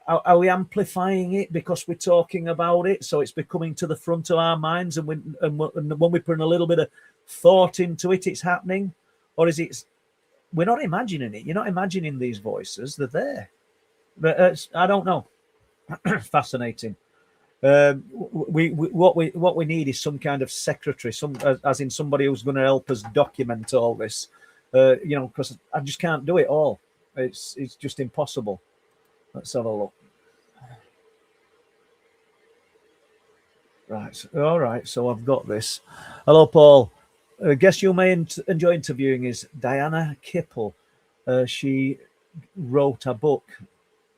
Are we amplifying it because we're talking about it? So it's becoming to the front of our minds, and when we put in a little bit of thought into it, it's happening? Or is it, we're not imagining it? You're not imagining these voices. They're there. But I don't know. Fascinating. What we need is some kind of secretary, as in somebody who's going to help us document all this. Because I just can't do it all. It's just impossible. Let's have a look. Right. All right. So I've got this. Hello, Paul. Guess you may enjoy interviewing is Diana Kipple. She wrote a book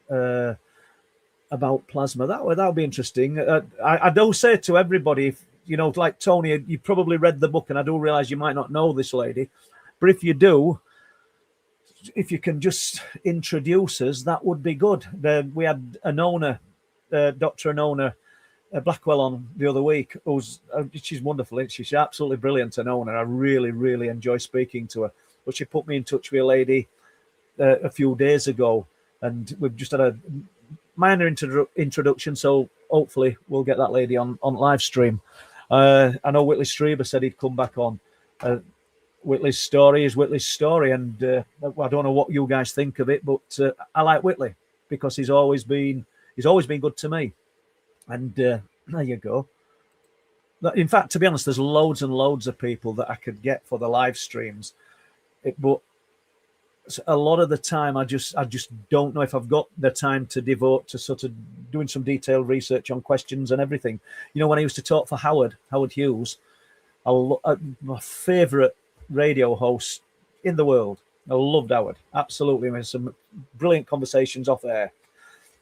about plasma. That would be interesting. I do say to everybody, if, like Tony, you probably read the book, and I do realise you might not know this lady, but if you do, if you can just introduce us, that would be good. We had Anona, Dr. Anona Blackwell on the other week. She's wonderful. She's absolutely brilliant, Anona. I really, really enjoy speaking to her. But she put me in touch with a lady a few days ago, and we've just had a minor introduction, so hopefully we'll get that lady on live stream. I know Whitley Strieber said he'd come back on. Whitley's story is Whitley's story, and I don't know what you guys think of it, but I like Whitley because he's always been good to me. And there you go. In fact, to be honest, there's loads and loads of people that I could get for the live streams, but a lot of the time I just don't know if I've got the time to devote to sort of doing some detailed research on questions and everything. When I used to talk for Howard Hughes, My favourite radio host in the world. I loved Howard, absolutely. We had some brilliant conversations off air,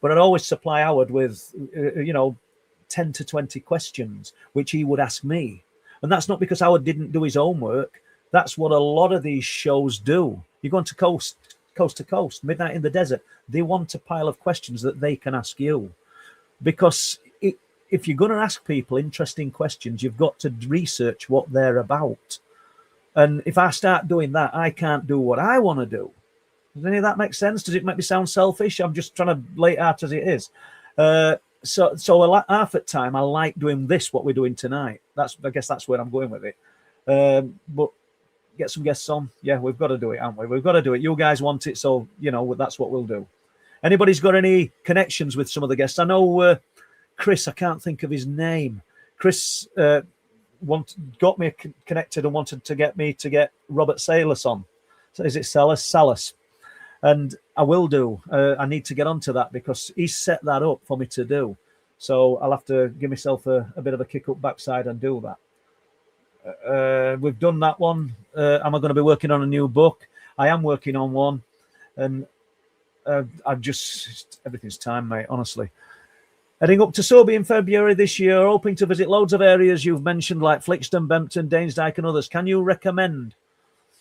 but I'd always supply Howard with 10 to 20 questions which he would ask me, and that's not because Howard didn't do his homework. That's what a lot of these shows do. You're going to coast to coast, midnight in the desert. They want a pile of questions that they can ask you, because if you're going to ask people interesting questions, you've got to research what they're about. And if I start doing that, I can't do what I want to do. Does any of that make sense? Does it make me sound selfish? I'm just trying to lay it out as it is. So half at time, I like doing this, what we're doing tonight. I guess that's where I'm going with it. But get some guests on. Yeah, we've got to do it, haven't we? We've got to do it. You guys want it, so, that's what we'll do. Anybody's got any connections with some of the guests? I know Chris, I can't think of his name. Chris got me connected and wanted to get Robert Salas on. So is it Salas? And I will do. I need to get onto that because he set that up for me to do. So I'll have to give myself a bit of a kick up backside and do that. We've done that one. Am I going to be working on a new book? I am working on one. And everything's time, mate, honestly. Heading up to Sobe in February this year, hoping to visit loads of areas you've mentioned, like Flixton, Bempton, Danesdyke and others. Can you recommend?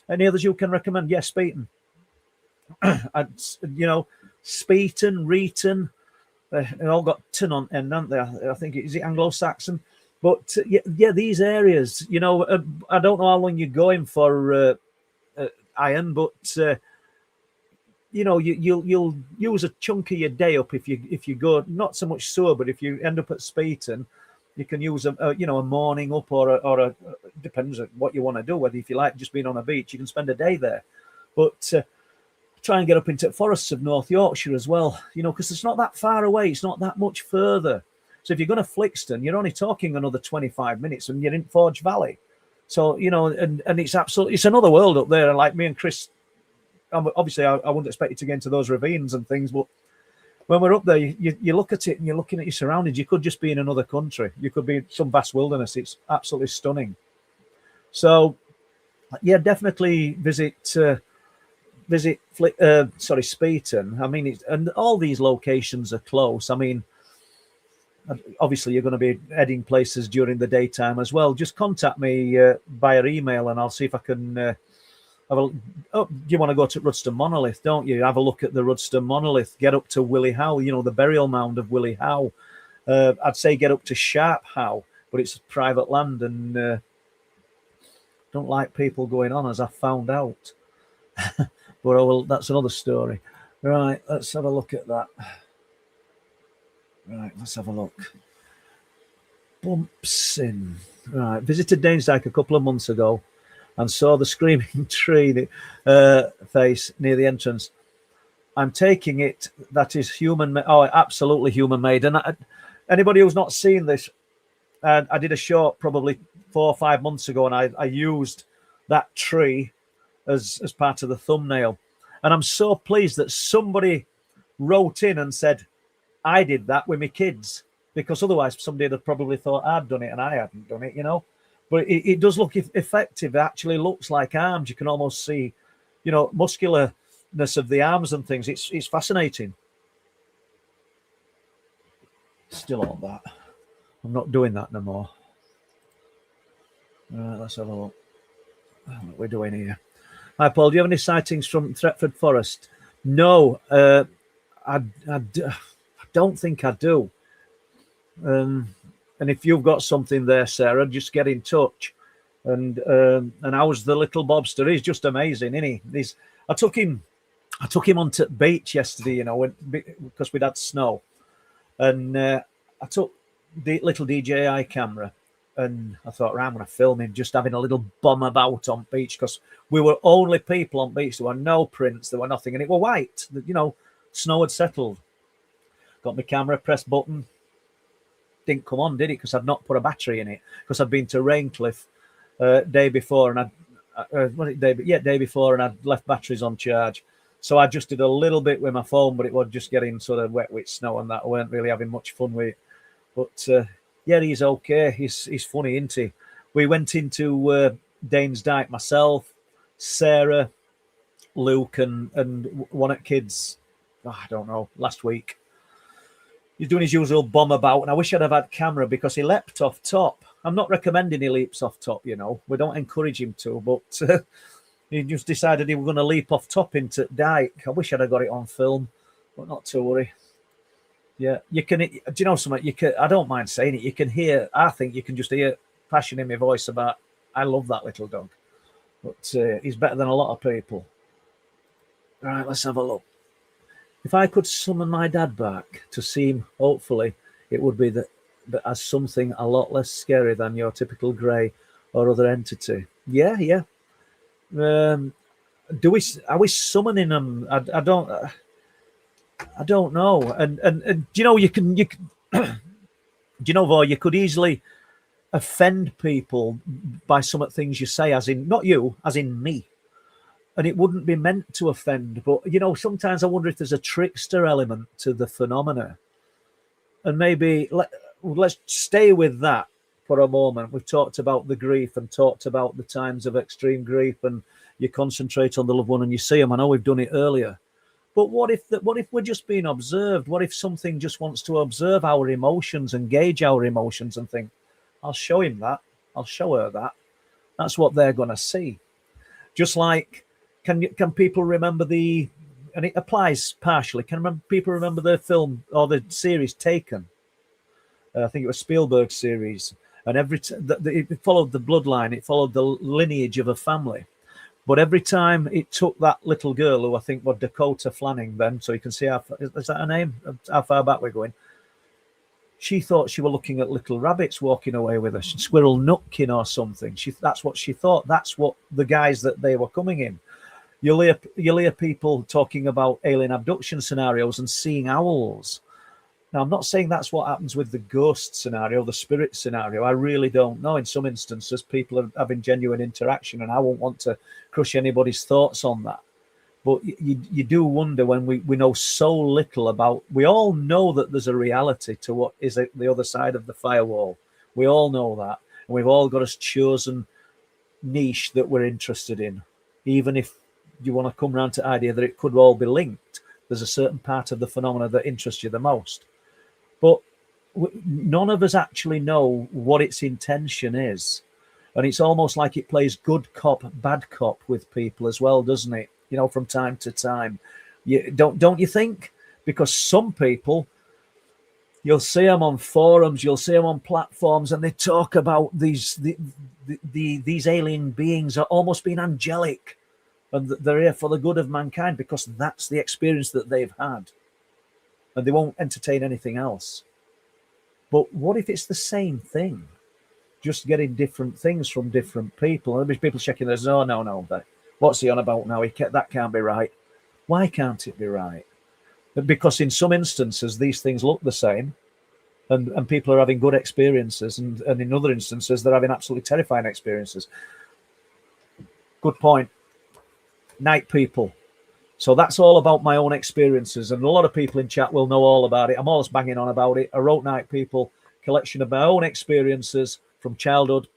Any others you can recommend? Yes, Speeton. Speeton, Reeton, they all got ton on end, haven't they? I think, is it Anglo-Saxon? But these areas, I don't know how long you're going for iron, but you'll use a chunk of your day up if you go, not so much so, but if you end up at Speeton, you can use a morning up or a depends on what you want to do. Whether if you like just being on a beach, you can spend a day there, but try and get up into forests of North Yorkshire as well. Because it's not that far away. It's not that much further. So if you're going to Flixton, you're only talking another 25 minutes, and you're in Forge Valley. So and it's another world up there. And like me and Chris, obviously I wouldn't expect you to get into those ravines and things, but when we're up there, you look at it and you're looking at your surroundings. You could just be in another country. You could be in some vast wilderness. It's absolutely stunning. So, yeah, definitely visit Speeton. I mean, and all these locations are close. I mean, obviously you're going to be heading places during the daytime as well. Just contact me via email, and I'll see if I can. You want to go to Rudston Monolith, don't you? Have a look at the Rudston Monolith. Get up to Willie Howe, the burial mound of Willie Howe. I'd say get up to Sharp Howe, but it's private land, and don't like people going on, as I found out. But that's another story. Right, let's have a look at that. Right, let's have a look. Bumpsin. Right, visited Danesdyke a couple of months ago and saw the screaming tree face near the entrance. I'm taking it that is human. Absolutely human made. And anybody who's not seen this, I did a short probably 4 or 5 months ago, and I used that tree as part of the thumbnail. And I'm so pleased that somebody wrote in and said, I did that with my kids, because otherwise somebody would have probably thought I'd done it and I hadn't done it, But it does look effective. It actually looks like arms. You can almost see, muscularness of the arms and things. It's fascinating. Still on that. I'm not doing that no more. Right, let's have a look. What we're doing here. Hi, Paul. Do you have any sightings from Thetford Forest? No, I don't think I do. And if you've got something there, Sarah, just get in touch. And how's the little Bobster? He's just amazing, isn't he? I took him onto the beach yesterday, because we'd had snow, and I took the little DJI camera, and I thought, right, I'm going to film him just having a little bomb about on beach, because we were only people on beach. There were no prints, there were nothing, and it were white. Snow had settled. Got my camera, pressed button. Didn't come on, did it? Because I'd not put a battery in it. Because I'd been to Raincliffe day before, and day before, and I'd left batteries on charge. So I just did a little bit with my phone, but it was just getting sort of wet with snow, and that I weren't really having much fun with it. But yeah, he's okay. He's funny, isn't he? We went into Dane's Dyke, myself, Sarah, Luke, and one of the kids, I don't know, last week. He's doing his usual bomb about, and I wish I'd have had camera because he leapt off top. I'm not recommending he leaps off top, you know. We don't encourage him to, but he just decided he was going to leap off top into Dyke. I wish I'd have got it on film, but not to worry. Yeah, you can. Do you know something? You can. I don't mind saying it. You can hear. I think you can just hear passion in my voice about. I love that little dog, but he's better than a lot of people. All right, let's have a look. If I could summon my dad back to see him, hopefully, it would be that as something a lot less scary than your typical grey or other entity. Yeah, yeah. Are we summoning them? I don't know. And do you know you can do you know, Vo, you could easily offend people by some of the things you say, as in not you, as in me. And it wouldn't be meant to offend, but you know, sometimes I wonder if there's a trickster element to the phenomena. And maybe let's stay with that for a moment. We've talked about the grief and talked about the times of extreme grief, and you concentrate on the loved one and you see them. I know we've done it earlier, but what if we're just being observed? What if something just wants to observe our emotions and gauge our emotions and think, I'll show him that, I'll show her that. That's what they're going to see. Just like, can people remember and it applies partially, people remember the film or the series Taken? I think it was Spielberg's series, and it followed the bloodline, it followed the lineage of a family. But every time it took that little girl, who I think was Dakota Fanning then, so you can see is that her name? How far back we're going. She thought she was looking at little rabbits walking away with her, squirrel nutkin or something. That's what she thought. That's what the guys that they were coming in. You'll hear people talking about alien abduction scenarios and seeing owls. Now, I'm not saying that's what happens with the ghost scenario, the spirit scenario. I really don't know. In some instances, people are having genuine interaction, and I won't want to crush anybody's thoughts on that. But you do wonder when we know so little about. We all know that there's a reality to what is the other side of the firewall. We all know that, and we've all got a chosen niche that we're interested in, even if you want to come around to the idea that it could all be linked. There's a certain part of the phenomena that interests you the most. But none of us actually know what its intention is. And it's almost like it plays good cop, bad cop with people as well, doesn't it? You know, from time to time. Don't you think? Because some people, you'll see them on forums, you'll see them on platforms, and they talk about these alien beings are almost being angelic. And they're here for the good of mankind because that's the experience that they've had. And they won't entertain anything else. But what if it's the same thing? Just getting different things from different people. And there's people checking this. No. What's he on about now? That can't be right. Why can't it be right? Because in some instances, these things look the same. And people are having good experiences. And in other instances, they're having absolutely terrifying experiences. Good point. Night people. So that's all about my own experiences, and a lot of people in chat will know all about it. I'm always banging on about it. I wrote Night People, collection of my own experiences from childhood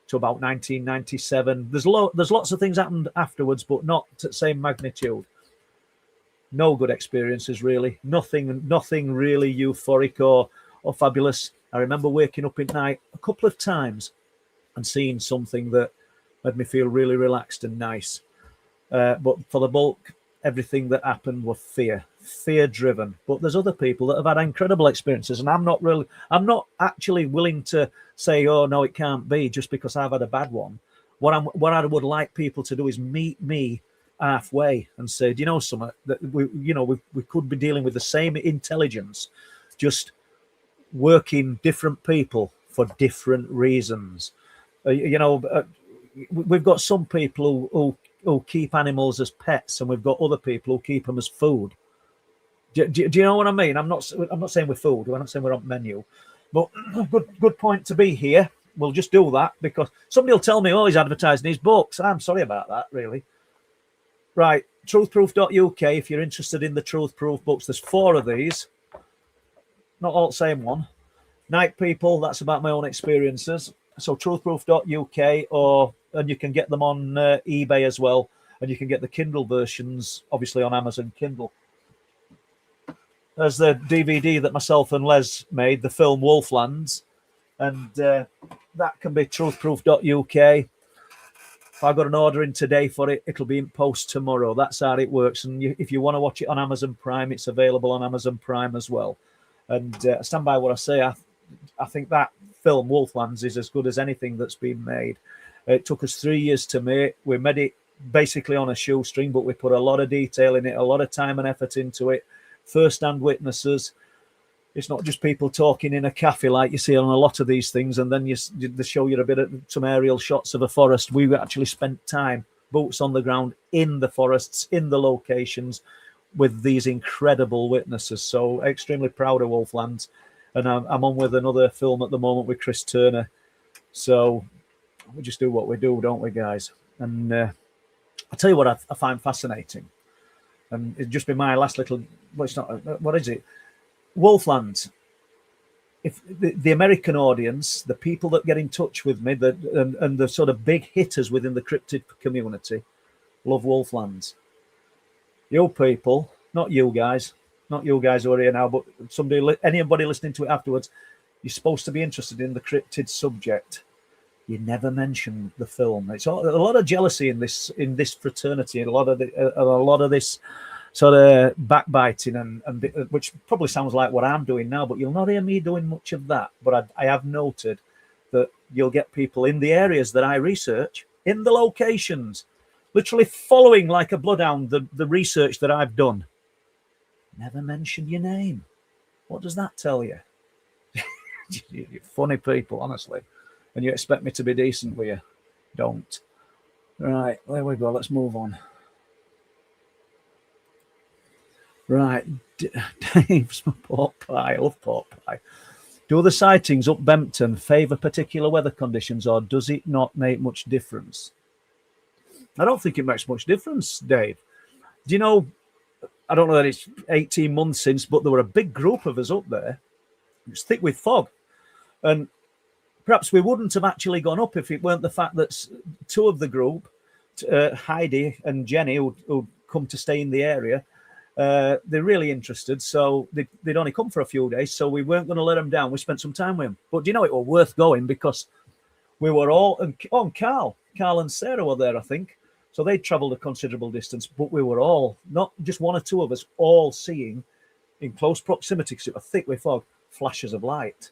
to about 1997. There's lots of things happened afterwards, but not to the same magnitude. No good experiences, really. Nothing really euphoric or fabulous. I remember waking up at night a couple of times and seeing something that made me feel really relaxed and nice. But for the bulk, everything that happened was fear-driven. But there's other people that have had incredible experiences, and I'm not actually willing to say, oh no, it can't be just because I've had a bad one. What I would like people to do is meet me halfway and say, do you know something, that we could be dealing with the same intelligence, just working different people for different reasons. We've got some people who keep animals as pets, and we've got other people who keep them as food. Do you know what I mean? I'm not saying we're food. I'm not saying we're on menu, but good point to be here. We'll just do that because somebody will tell me, oh, he's advertising his books. I'm sorry about that, really. Right, truthproof.uk. If you're interested in the Truth Proof books, there's 4 of these. Not all the same one. Night People, that's about my own experiences. So truthproof.uk, and you can get them on eBay as well, and you can get the Kindle versions obviously on Amazon Kindle. There's the DVD that myself and Les made, the film Wolflands, and that can be truthproof.uk. If I got an order in today for it, it'll be in post tomorrow. That's how it works. And if you want to watch it on Amazon Prime, it's available on Amazon Prime as well. And I stand by what I say. I think that film Wolflands is as good as anything that's been made. It took us 3 years to make. We made it basically on a shoestring, but we put a lot of detail in it, a lot of time and effort into it. First-hand witnesses. It's not just people talking in a cafe like you see on a lot of these things, and then they show you a bit of some aerial shots of a forest. We actually spent time, boots on the ground, in the forests, in the locations, with these incredible witnesses. So extremely proud of Wolflands. And I'm on with another film at the moment with Chris Turner. So we just do what we do, don't we, guys? And I'll tell you what I find fascinating. And it'd just be my last little, well, it's not, what is it? Wolflands. If the American audience, the people that get in touch with me, and the sort of big hitters within the cryptid community, love Wolflands. You people, not you guys who are here now, but anybody listening to it afterwards, you're supposed to be interested in the cryptid subject. You never mention the film. It's a lot of jealousy in this fraternity, and a lot of this sort of backbiting, and which probably sounds like what I'm doing now, but you'll not hear me doing much of that. But I have noted that you'll get people in the areas that I research, in the locations, literally following like a bloodhound the research that I've done. Never mention your name. What does that tell you? You're funny people, honestly. And you expect me to be decent with you. Don't. Right, there we go. Let's move on. Right, Dave's pork pie. I love pork pie. Do the sightings up Bempton favour particular weather conditions, or does it not make much difference? I don't think it makes much difference, Dave. Do you know, I don't know that it's 18 months since, but there were a big group of us up there. It was thick with fog. And perhaps we wouldn't have actually gone up if it weren't the fact that two of the group, Heidi and Jenny, who'd come to stay in the area, they're really interested. So they'd only come for a few days, so we weren't going to let them down. We spent some time with them. But do you know, it was worth going because we were all, and Carl and Sarah were there, I think. So they travelled a considerable distance, but we were all, not just one or two of us, all seeing in close proximity, because it was thick with fog, flashes of light.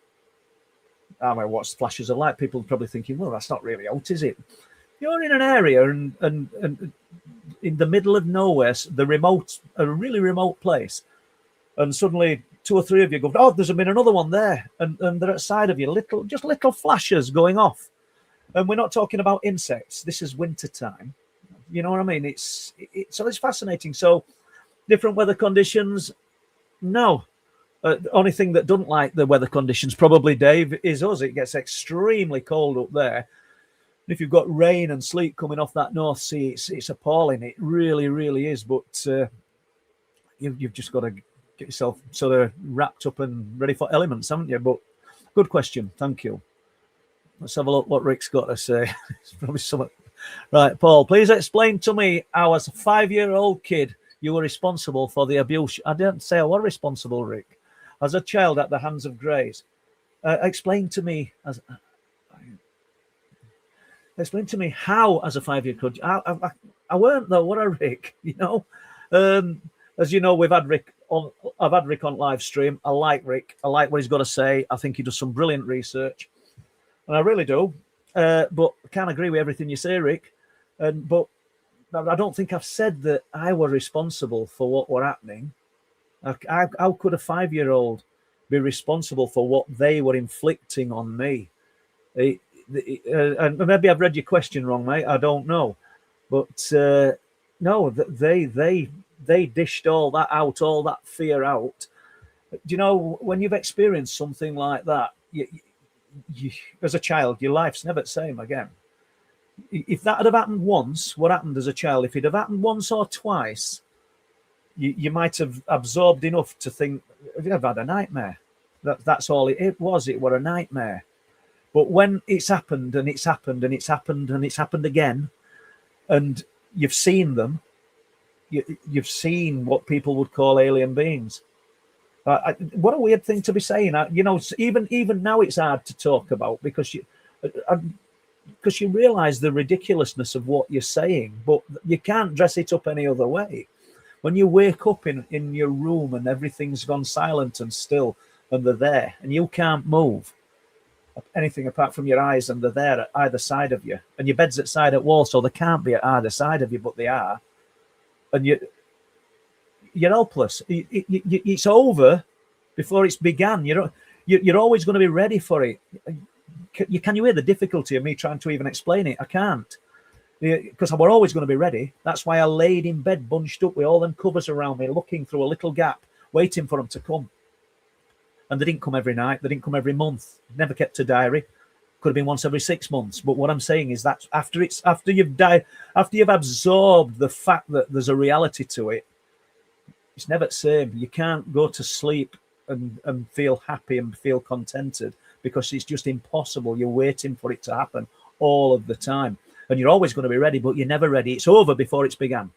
I mean, what's flashes of light? People are probably thinking, well, that's not really out, is it? You're in an area and in the middle of nowhere, a really remote place, and suddenly two or three of you go, oh, there's been another one there, and they're outside of you, little flashes going off. And we're not talking about insects. This is winter time. You know what I mean? So it's fascinating. So different weather conditions, no. The only thing that doesn't like the weather conditions, probably, Dave, is us. It gets extremely cold up there. And if you've got rain and sleet coming off that North Sea, it's appalling. It really, really is. But you've just got to get yourself sort of wrapped up and ready for elements, haven't you? But good question. Thank you. Let's have a look what Rick's got to say. It's probably something. Right, Paul, please explain to me how, as a 5-year-old kid, you were responsible for the abuse. I didn't say I was responsible, Rick. As a child at the hands of Greys. Explain to me how, as a 5-year-old, I weren't though. What a Rick, you know. As you know, I've had Rick on live stream. I like Rick. I like what he's got to say. I think he does some brilliant research, and I really do. But I can't agree with everything you say, Rick. But I don't think I've said that I were responsible for what were happening. How could a 5-year-old be responsible for what they were inflicting on me? And maybe I've read your question wrong, mate. I don't know. But no, they dished all that out, all that fear out. Do you know, when you've experienced something like that, you, as a child, your life's never the same again. If that had happened once, what happened as a child, if it had happened once or twice, you might have absorbed enough to think, I've had a nightmare. That's all it was. It was a nightmare. But when it's happened and it's happened and it's happened and it's happened again, and you've seen them, you've seen what people would call alien beings. What a weird thing to be saying. Even now it's hard to talk about because you realise the ridiculousness of what you're saying, but you can't dress it up any other way. When you wake up in your room and everything's gone silent and still, and they're there, and you can't move anything apart from your eyes, and they're there at either side of you, and your bed's at side at wall, so they can't be at either side of you, but they are, and you're helpless. It's over before it's began. You're always going to be ready for it. Can you hear the difficulty of me trying to even explain it? I can't, because we're always going to be ready. That's why I laid in bed bunched up with all them covers around me, looking through a little gap, waiting for them to come. And they didn't come every night. They didn't come every month. Never kept a diary. Could have been once every 6 months. But what I'm saying is that after you've died, after you've absorbed the fact that there's a reality to it, it's never the same. You can't go to sleep and feel happy and feel contented, because it's just impossible. You're waiting for it to happen all of the time. And you're always going to be ready, but you're never ready. It's over before it's begun.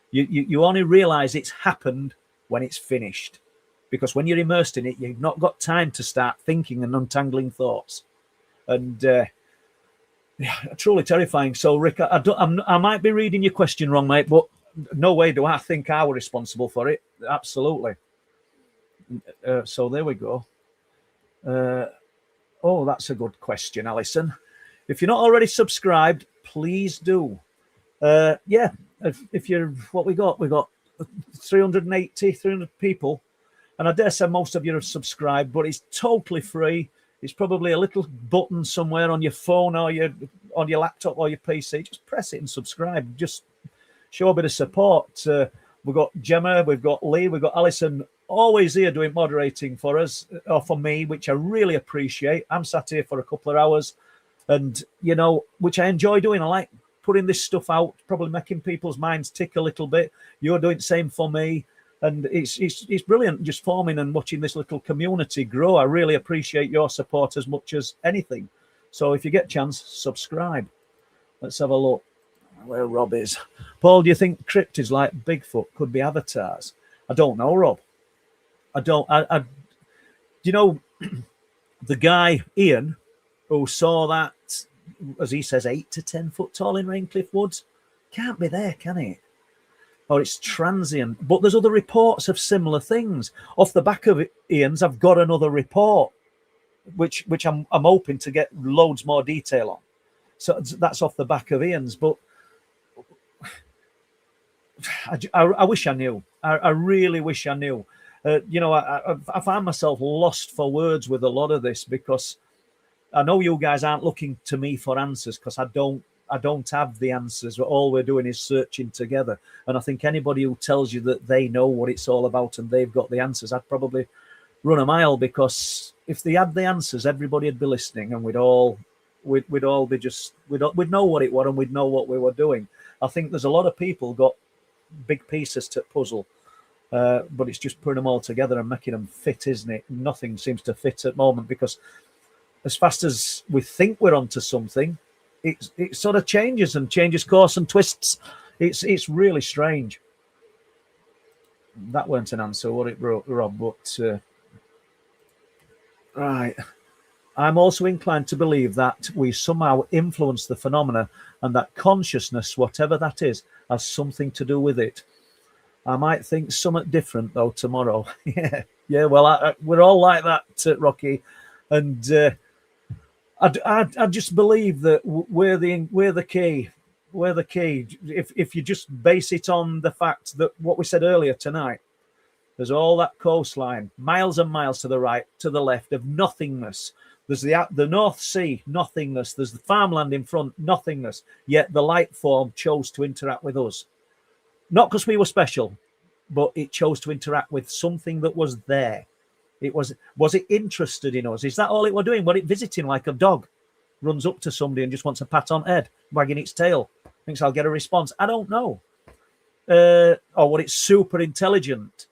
You only realize it's happened when it's finished. Because when you're immersed in it, you've not got time to start thinking and untangling thoughts. And truly terrifying. So, Rick, I might be reading your question wrong, mate, but no way do I think I were responsible for it. Absolutely. So there we go. Oh, that's a good question, Alison. If you're not already subscribed, please do. Yeah, if you're, what we got 300 people. And I dare say most of you are subscribed, but it's totally free. It's probably a little button somewhere on your phone or on your laptop or your PC. Just press it and subscribe. Just show a bit of support. We've got Gemma, we've got Lee, we've got Alison, always here doing moderating for us, or for me, which I really appreciate. I'm sat here for a couple of hours, and which I enjoy doing. I like putting this stuff out, probably making people's minds tick a little bit. You're doing the same for me. And it's brilliant just forming and watching this little community grow. I really appreciate your support as much as anything. So if you get a chance, subscribe. Let's have a look where Rob is. Paul, do you think cryptids like Bigfoot could be avatars? I don't know, Rob. I don't. The guy, Ian, who saw that, as he says, 8 to 10 foot tall in Raincliffe Woods, can't be there, can it? Or it's transient. But there's other reports of similar things. Off the back of Ian's, I've got another report, which I'm hoping to get loads more detail on. So that's off the back of Ian's. But I wish I knew. I really wish I knew. I find myself lost for words with a lot of this, because I know you guys aren't looking to me for answers, because I don't have the answers. All we're doing is searching together. And I think anybody who tells you that they know what it's all about and they've got the answers, I'd probably run a mile, because if they had the answers, everybody would be listening, and we'd all be we'd know what it was, and we'd know what we were doing. I think there's a lot of people got big pieces to puzzle, but it's just putting them all together and making them fit, isn't it? Nothing seems to fit at the moment, because as fast as we think we're onto something, it sort of changes course and twists. It's really strange. That weren't an answer, what it wrote, Rob, but right. I'm also inclined to believe that we somehow influence the phenomena, and that consciousness, whatever that is, has something to do with it. I might think something different though tomorrow. yeah. Well, we're all like that, Rocky, and I just believe that we're the key. We're the key. If you just base it on the fact that what we said earlier tonight, there's all that coastline, miles and miles to the right, to the left, of nothingness. There's the North Sea, nothingness. There's the farmland in front, nothingness. Yet the light form chose to interact with us. Not because we were special, but it chose to interact with something that was there. Was it interested in us? Is that all it were doing? Were it visiting like a dog? Runs up to somebody and just wants a pat on the head, wagging its tail. Thinks I'll get a response. I don't know. Or were it super intelligent?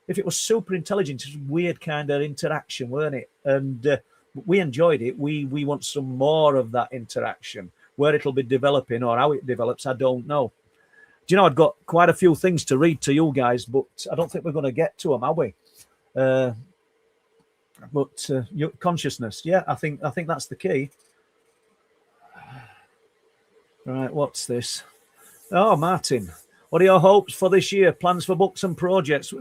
If it was super intelligent, it's a weird kind of interaction, weren't it? And We enjoyed it. We want some more of that interaction. Where it'll be developing or how it develops, I don't know. Do you know, I've got quite a few things to read to you guys, but I don't think we're going to get to them, are we? But your consciousness, yeah, I think that's the key. Right, what's this? Oh, Martin, what are your hopes for this year? Plans for books and projects?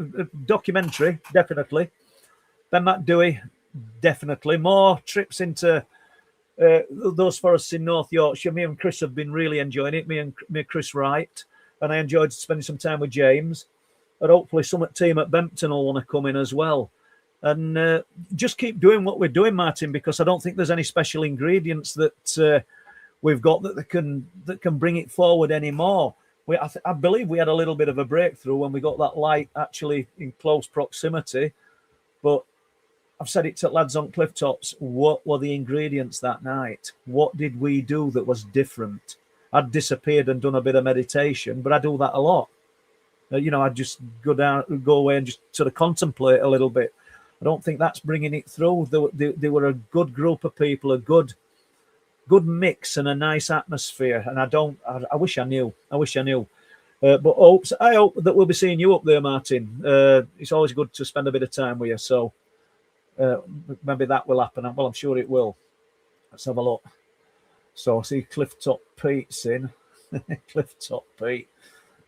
Documentary, definitely. Ben McDewey, definitely. More trips into those forests in North Yorkshire. Me and Chris have been really enjoying it. Me and Chris Wright, and I enjoyed spending some time with James. And hopefully some team at Bempton will want to come in as well. And just keep doing what we're doing, Martin, because I don't think there's any special ingredients that we've got that can bring it forward anymore. I believe we had a little bit of a breakthrough when we got that light actually in close proximity. But I've said it to lads on Clifftops. What were the ingredients that night? What did we do that was different? I'd disappeared and done a bit of meditation, but I do that a lot. I'd just go away and just sort of contemplate a little bit. I don't think that's bringing it through. They were a good group of people, a good mix and a nice atmosphere. And I wish I knew. But I hope that we'll be seeing you up there, Martin. It's always good to spend a bit of time with you. So maybe that will happen. Well, I'm sure it will. Let's have a look. So I see Clifftop Pete's in. Clifftop Pete.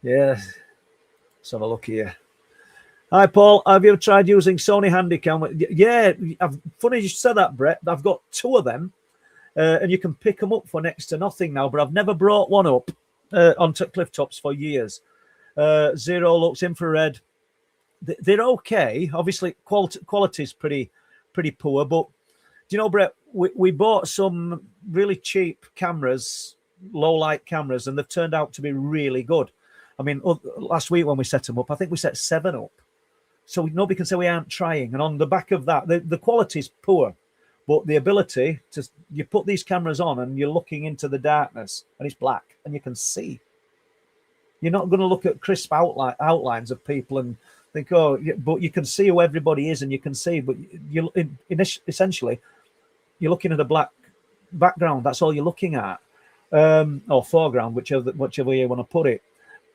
Yeah. Let's have a look here. Hi, Paul. Have you ever tried using Sony Handycam? Yeah. Funny you said that, Brett. I've got two of them. And you can pick them up for next to nothing now. But I've never brought one up onto Clifftops for years. Zero lux, infrared. They're okay. Obviously, quality is pretty poor. But do you know, Brett, we bought some really cheap cameras, low light cameras, and they've turned out to be really good. I mean, last week when we set them up, I think we set 7 up. So nobody can say we aren't trying. And on the back of that, the quality is poor. But the ability you put these cameras on and you're looking into the darkness and it's black and you can see. You're not going to look at crisp outlines of people and think, but you can see who everybody is and you can see. But essentially, you're looking at a black background. That's all you're looking at. Or foreground, whichever way you want to put it.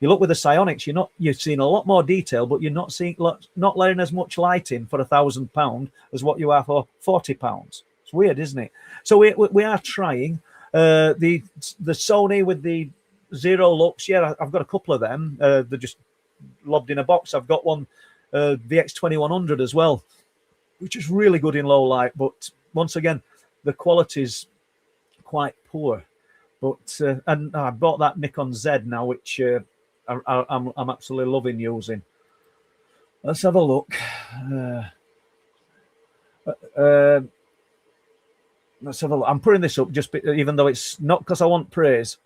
You look with the Psionics, you're seeing a lot more detail, but you're not letting as much light in for £1,000 as what you are for £40. It's weird, isn't it? So we are trying. The Sony with the Zero Lux, yeah, I've got a couple of them. They're just lobbed in a box. I've got one, the X2100 as well, which is really good in low light. But once again, the quality's quite poor. But and I bought that Nikon Z now, which I'm absolutely loving using. Let's have a look. Let's have a look. I'm putting this up even though it's not because I want praise,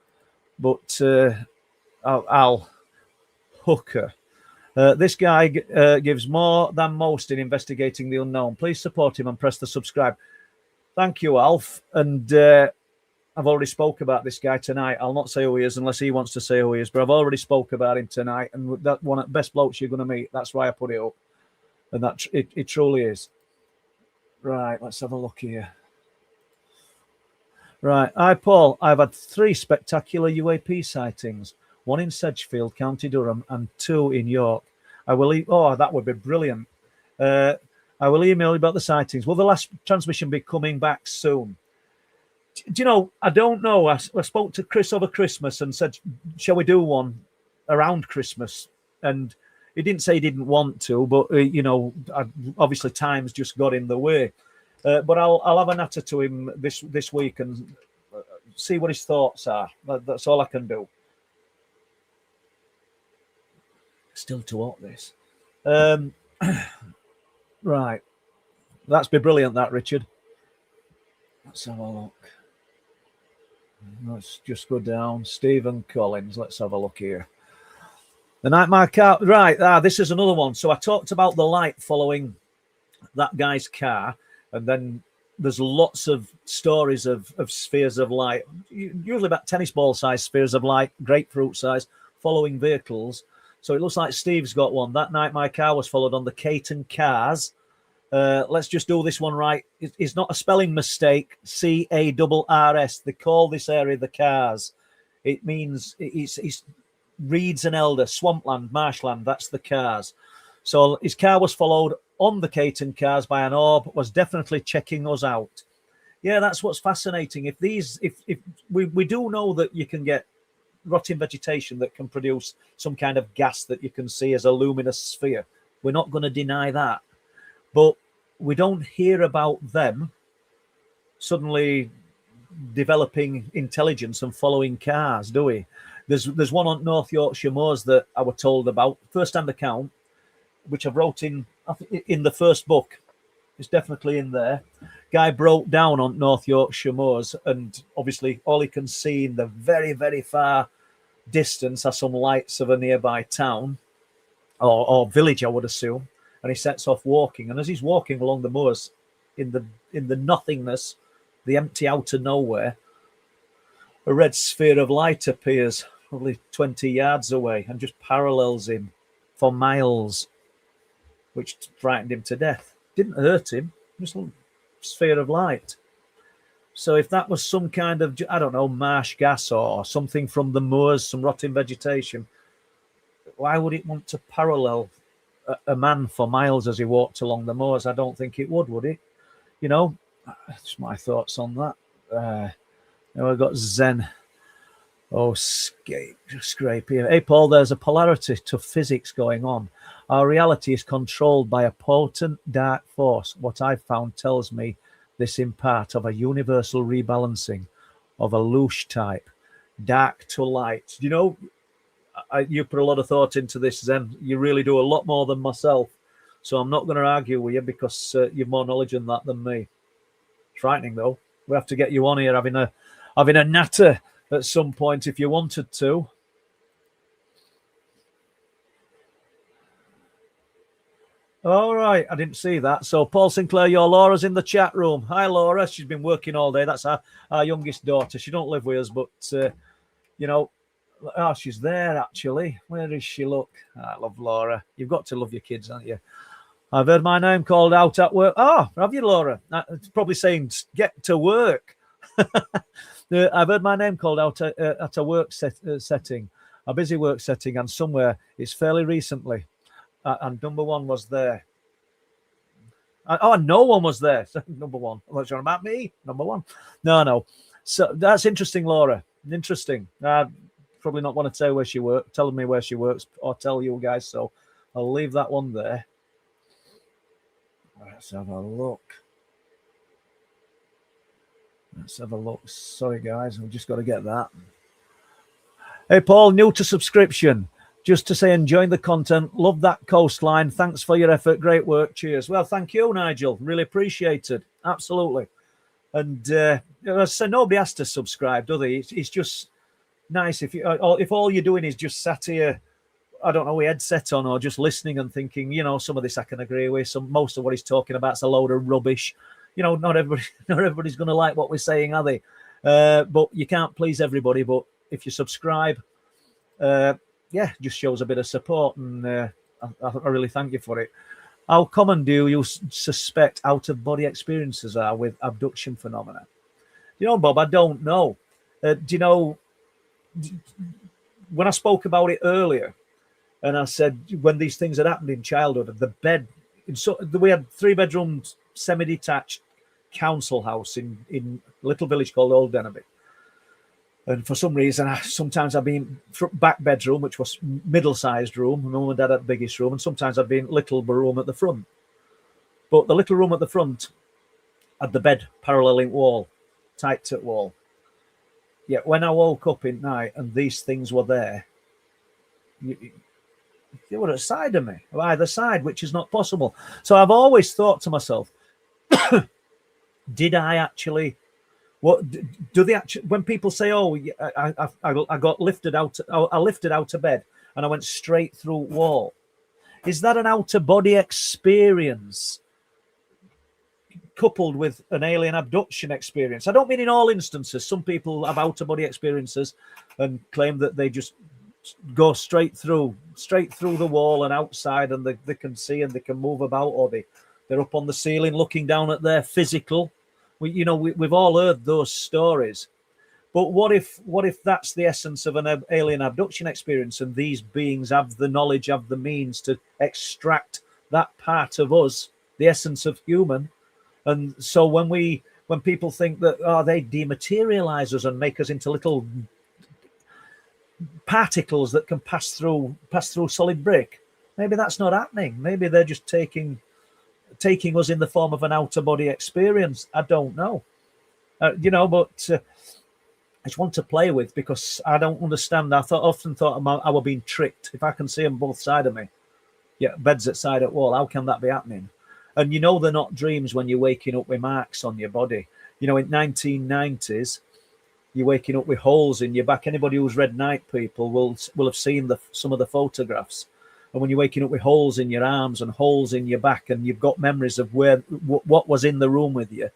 but Al Hooker. This guy gives more than most in investigating the unknown. Please support him and press the subscribe. Thank you, Alf. And I've already spoke about this guy tonight. I'll not say who he is unless he wants to say who he is, but I've already spoke about him tonight. And that one of the best blokes you're going to meet. That's why I put it up. And that it truly is. Right, let's have a look here. Right. Hi, Paul. I've had 3 spectacular UAP sightings. 1 in Sedgefield, County Durham, and 2 in York. That would be brilliant. I will email you about the sightings. Will the last transmission be coming back soon? Do you know, I don't know. I spoke to Chris over Christmas and said, shall we do one around Christmas? And he didn't say he didn't want to, but, obviously time's just got in the way. But I'll have a natter to him this week and see what his thoughts are. That's all I can do. Still to up this. Right. That's be brilliant, that, Richard. Let's have a look. Let's just go down. Stephen Collins. Let's have a look here. The night my car. Right. This is another one. So I talked about the light following that guy's car. And then there's lots of stories of spheres of light, usually about tennis ball size spheres of light, grapefruit size, following vehicles. So it looks like Steve's got one. That night my car was followed on the Caton Cars. Let's just do this one right. It's not a spelling mistake. Cars. They call this area the Cars. It means it's reeds and elder, swampland, marshland. That's the Cars. So his car was followed on the Caton Cars by an orb, was definitely checking us out. Yeah, that's what's fascinating. If we do know that you can get rotting vegetation that can produce some kind of gas that you can see as a luminous sphere. We're not going to deny that. But we don't hear about them suddenly developing intelligence and following cars, do we? There's one on North Yorkshire Moors that I was told about, first-hand account, which I wrote in the first book. It's definitely in there. Guy broke down on North Yorkshire Moors, and obviously all he can see in the very, very far distance are some lights of a nearby town or village, I would assume. And he sets off walking. And as he's walking along the moors, in the nothingness, the empty outer nowhere, a red sphere of light appears probably 20 yards away and just parallels him for miles, which frightened him to death. Didn't hurt him, just a sphere of light. So if that was some kind of, I don't know, marsh gas or something from the moors, some rotting vegetation, why would it want to parallel a man for miles as he walked along the moors? I don't think it would it? You know, that's my thoughts on that. Now I've got Zen. Oh, scrape here. Hey, Paul, there's a polarity to physics going on. Our reality is controlled by a potent dark force. What I've found tells me this in part of a universal rebalancing of a Loosh type, dark to light. You know, you put a lot of thought into this, Zen. You really do a lot more than myself. So I'm not going to argue with you because you've more knowledge in that than me. Frightening, though. We have to get you on here having a natter at some point if you wanted to. All right, I didn't see that. So Paul Sinclair, your Laura's in the chat room. Hi, Laura. She's been working all day. That's our youngest daughter. She don't live with us, but, you know, oh, she's there, actually. Where is she? Look. I love Laura. You've got to love your kids, haven't you? I've heard my name called out at work. Oh, have you, Laura? It's probably saying, get to work. I've heard my name called out at a work setting, a busy work setting, and somewhere it's fairly recently. And number one was there. No one was there. Number one. What's on about me? Number one. No. So that's interesting, Laura. Interesting. Probably not want to tell where she works, telling me where she works, or tell you guys. So I'll leave that one there. Let's have a look. Sorry, guys. We've just got to get that. Hey, Paul, new to subscription. Just to say, enjoying the content. Love that coastline. Thanks for your effort. Great work. Cheers. Well, thank you, Nigel. Really appreciated. Absolutely. And as I said, nobody has to subscribe, do they? It's just nice if all you're doing is just sat here, I don't know, with headset on or just listening and thinking, you know, some of this I can agree with. Most of what he's talking about is a load of rubbish. You know, not everybody's going to like what we're saying, are they? But you can't please everybody. But if you subscribe, just shows a bit of support, and I really thank you for it. How common do you suspect out-of-body experiences are with abduction phenomena? You know, Bob, I don't know. Do you know, when I spoke about it earlier, and I said when these things had happened in childhood, the bed, we had 3-bedroom semi-detached council house in a little village called Old Denby. And for some reason, sometimes I've been back bedroom, which was middle-sized room. My mum and dad had the biggest room. And sometimes I've been little room at the front. But the little room at the front had the bed paralleling wall, tight to wall. Yet when I woke up in night and these things were there, they were at the side of me, or either side, which is not possible. So I've always thought to myself, did I actually... What do they actually? When people say, "Oh, I got lifted out," I lifted out of bed and I went straight through wall. Is that an outer body experience coupled with an alien abduction experience? I don't mean in all instances. Some people have outer body experiences and claim that they just go straight through the wall and outside, and they can see and they can move about, or they They're up on the ceiling looking down at their physical. We've all heard those stories. But what if that's the essence of an alien abduction experience, and these beings have the knowledge, have the means to extract that part of us, the essence of human? And so when people think that they dematerialize us and make us into little particles that can pass through solid brick, maybe that's not happening. Maybe they're just taking us in the form of an outer body experience. I don't know, but I just want to play with, because I don't understand. I often thought I were being tricked. If I can see them both side of me, beds at side at wall, how can that be happening? And they're not dreams when you're waking up with marks on your body. In 1990s, you're waking up with holes in your back. Anybody who's read Night People will have seen some of the photographs. And when you're waking up with holes in your arms and holes in your back, and you've got memories of what was in the room with you,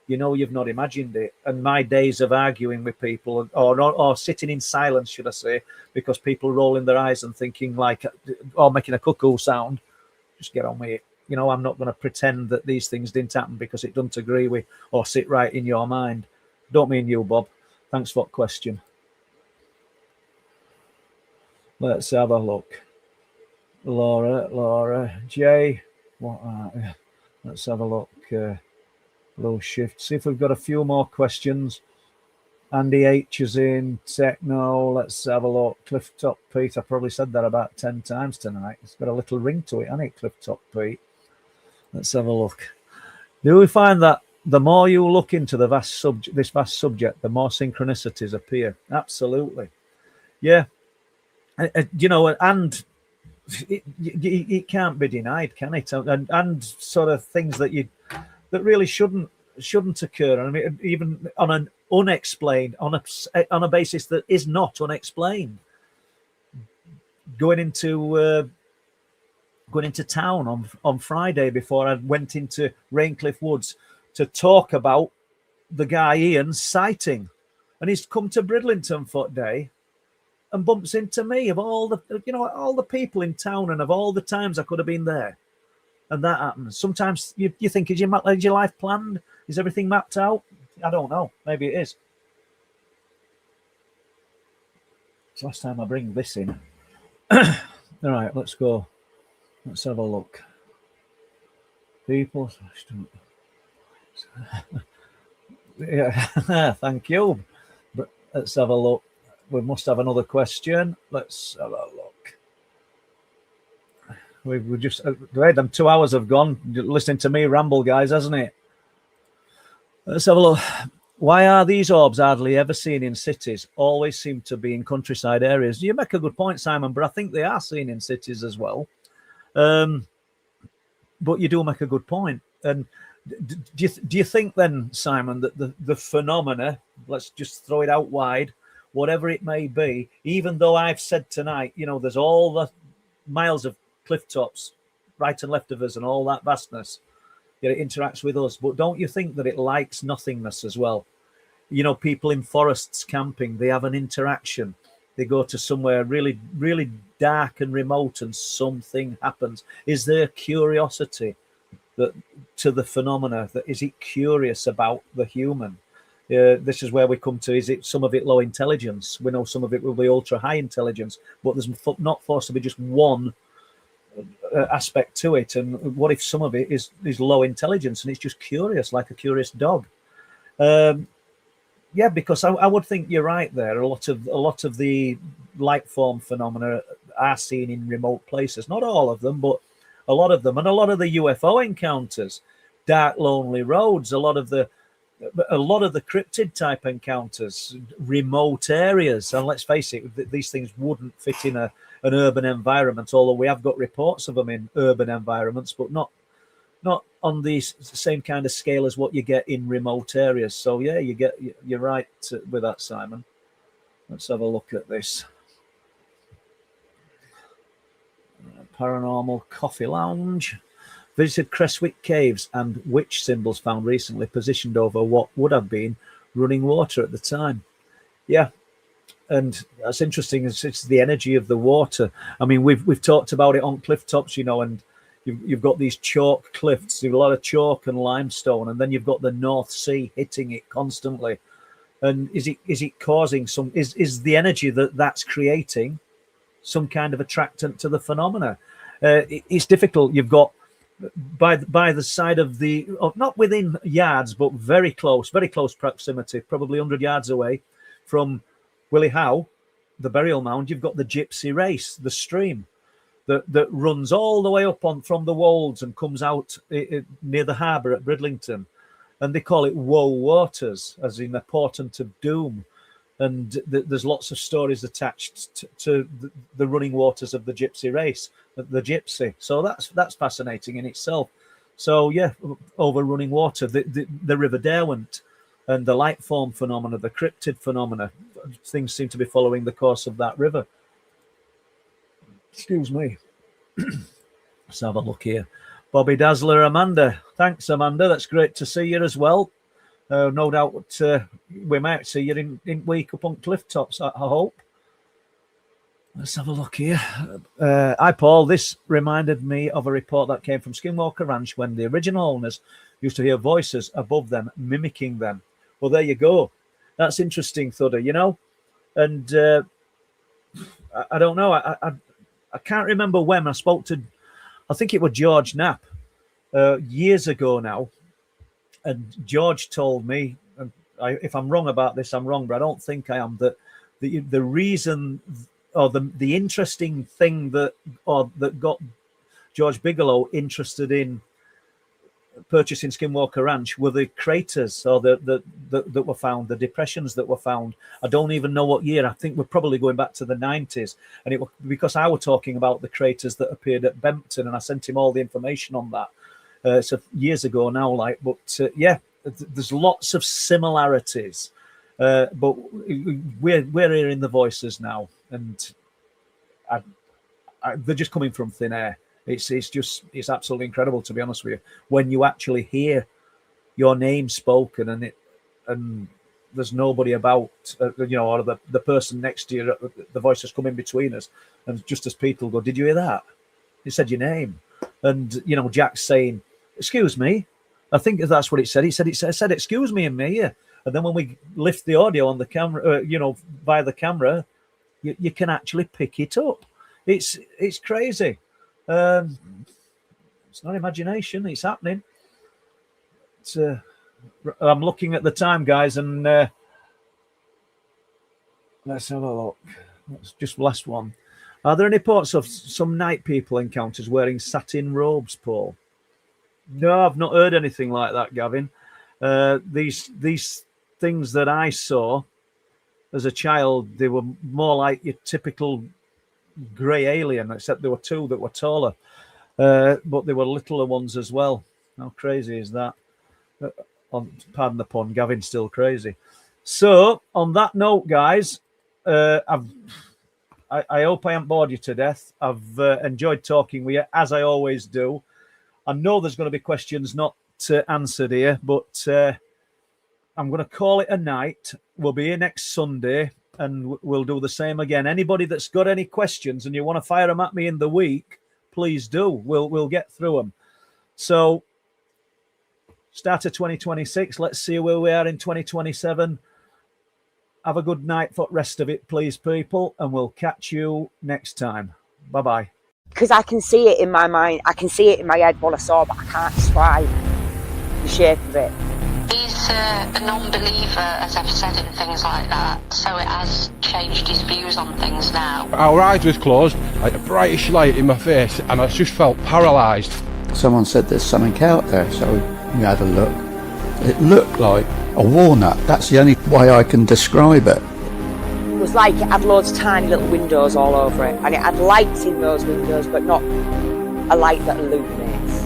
you've not imagined it. And my days of arguing with people, or sitting in silence, should I say, because people rolling their eyes and thinking or making a cuckoo sound, just get on with it. I'm not going to pretend that these things didn't happen because it doesn't agree with or sit right in your mind. Don't mean you, Bob. Thanks for that question. Let's have a look. Laura, Jay, let's have a look. Low shift. See if we've got a few more questions. Andy H is in. Techno. Let's have a look. Clifftop Pete. I probably said that about 10 times tonight. It's got a little ring to it, hasn't it, Clifftop Pete? Let's have a look. Do we find that the more you look into this vast subject, the more synchronicities appear? Absolutely. Yeah. And it can't be denied, can it? And sort of things that really shouldn't occur. I mean, even on an unexplained, on a basis that is not unexplained. Going into town on Friday before I went into Raincliffe Woods to talk about the guy Ian's sighting, and he's come to Bridlington Foot Day and bumps into me, of all the people in town and of all the times I could have been there. And that happens. Sometimes you think, is your life planned? Is everything mapped out? I don't know. Maybe it is. It's the last time I bring this in. All right, let's go. Let's have a look. People. Yeah, thank you. But let's have a look. We must have another question. Let's have a look. We just great. Them 2 hours have gone listening to me ramble, guys, hasn't it? Let's have a look. Why are these orbs hardly ever seen in cities? Always seem to be in countryside areas. You make a good point, Simon, but I think they are seen in cities as well. But you do make a good point. And do you think then, Simon, that the phenomena, let's just throw it out wide, whatever it may be, even though I've said tonight, there's all the miles of cliff tops right and left of us and all that vastness, it interacts with us. But don't you think that it likes nothingness as well? People in forests camping, they have an interaction. They go to somewhere really, really dark and remote and something happens. Is there curiosity to the phenomena? Is it curious about the human? This is where we come to, is it some of it low intelligence? We know some of it will be ultra high intelligence, but there's not forced to be just one aspect to it. And what if some of it is low intelligence and it's just curious, like a curious dog? Yeah, because I would think you're right there. A lot of the light form phenomena are seen in remote places. Not all of them, but a lot of them. And a lot of the UFO encounters, dark, lonely roads, a lot of the cryptid type encounters, remote areas. And let's face it, these things wouldn't fit in an urban environment, although we have got reports of them in urban environments, but not on the same kind of scale as what you get in remote areas. So yeah, you're right with that, Simon. Let's have a look at this. Paranormal Coffee Lounge. Visited Creswick Caves and witch symbols found recently positioned over what would have been running water at the time. Yeah, and that's interesting. It's the energy of the water. I mean, we've talked about it on cliff tops, and you've got these chalk cliffs, you've a lot of chalk and limestone, and then you've got the North Sea hitting it constantly. And is it causing some? Is the energy that's creating some kind of attractant to the phenomena? It's difficult. You've got by the side of the, not within yards, but very close proximity, probably 100 yards away from Willie Howe, the burial mound. You've got the Gypsy Race, the stream that runs all the way up from the Wolds and comes out near the harbour at Bridlington, and they call it Woe Waters, as in a portent of doom. And there's lots of stories attached to the running waters of the Gypsy Race, the Gypsy. So that's fascinating in itself. So yeah, over running water, the River Derwent and the light form phenomena, the cryptid phenomena, things seem to be following the course of that river. Excuse me. Let's have a look here. Bobby Dazzler, Amanda. Thanks, Amanda. That's great to see you as well. No doubt we might see you in week up on cliff tops, I hope. Let's have a look here. Hi, Paul. This reminded me of a report that came from Skinwalker Ranch when the original owners used to hear voices above them mimicking them. Well, there you go. That's interesting, Thudder, you know? And I don't know. I can't remember when I spoke to, I think it was George Knapp years ago now. And George told me, and if I'm wrong about this, I'm wrong, but I don't think I am, that the reason or the interesting thing that got George Bigelow interested in purchasing Skinwalker Ranch were the craters or that were found, the depressions that were found. I don't even know what year. I think we're probably going back to the 90s. And it was because I was talking about the craters that appeared at Bempton, and I sent him all the information on that. So years ago now, but yeah, there's lots of similarities. But we're hearing the voices now, and they're just coming from thin air. It's absolutely incredible, to be honest with you, when you actually hear your name spoken and there's nobody about, or the person next to you, the voice has come in between us, and just as people go, "Did you hear that? He said your name," and Jack's saying, "Excuse me," I think that's what it said. He said, "Excuse me," in me, yeah. And then when we lift the audio on the camera, via the camera, you can actually pick it up. It's crazy. It's not imagination. It's happening. I'm looking at the time, guys, and let's have a look. That's just the last one. Are there any reports of some night people encounters wearing satin robes, Paul? No, I've not heard anything like that, Gavin. These things that I saw as a child, they were more like your typical grey alien, except there were two that were taller, but there were littler ones as well. How crazy is that? Pardon the pun, Gavin's still crazy. So, on that note, guys, I hope I haven't bored you to death. I've enjoyed talking with you, as I always do. I know there's going to be questions not answered here, but I'm going to call it a night. We'll be here next Sunday, and we'll do the same again. Anybody that's got any questions and you want to fire them at me in the week, please do. We'll get through them. So, start of 2026. Let's see where we are in 2027. Have a good night for the rest of it, please, people, and we'll catch you next time. Bye-bye. Because I can see it in my mind. I can see it in my head what I saw, but I can't describe the shape of it. He's a non-believer, as I've said, in things like that, so it has changed his views on things now. Our eyes was closed, like a brightish light in my face, and I just felt paralysed. Someone said there's something out there, so we had a look. It looked like a walnut. That's the only way I can describe it. It was like it had loads of tiny little windows all over it, and it had lights in those windows, but not a light that illuminates.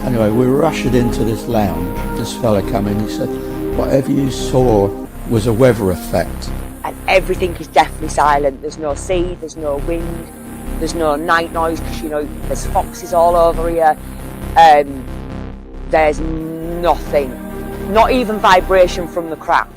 Anyway, we were ushered into this lounge. This fella came in, he said, whatever you saw was a weather effect. And everything is deathly silent. There's no sea, there's no wind, there's no night noise, because, there's foxes all over here. There's nothing. Not even vibration from the crap.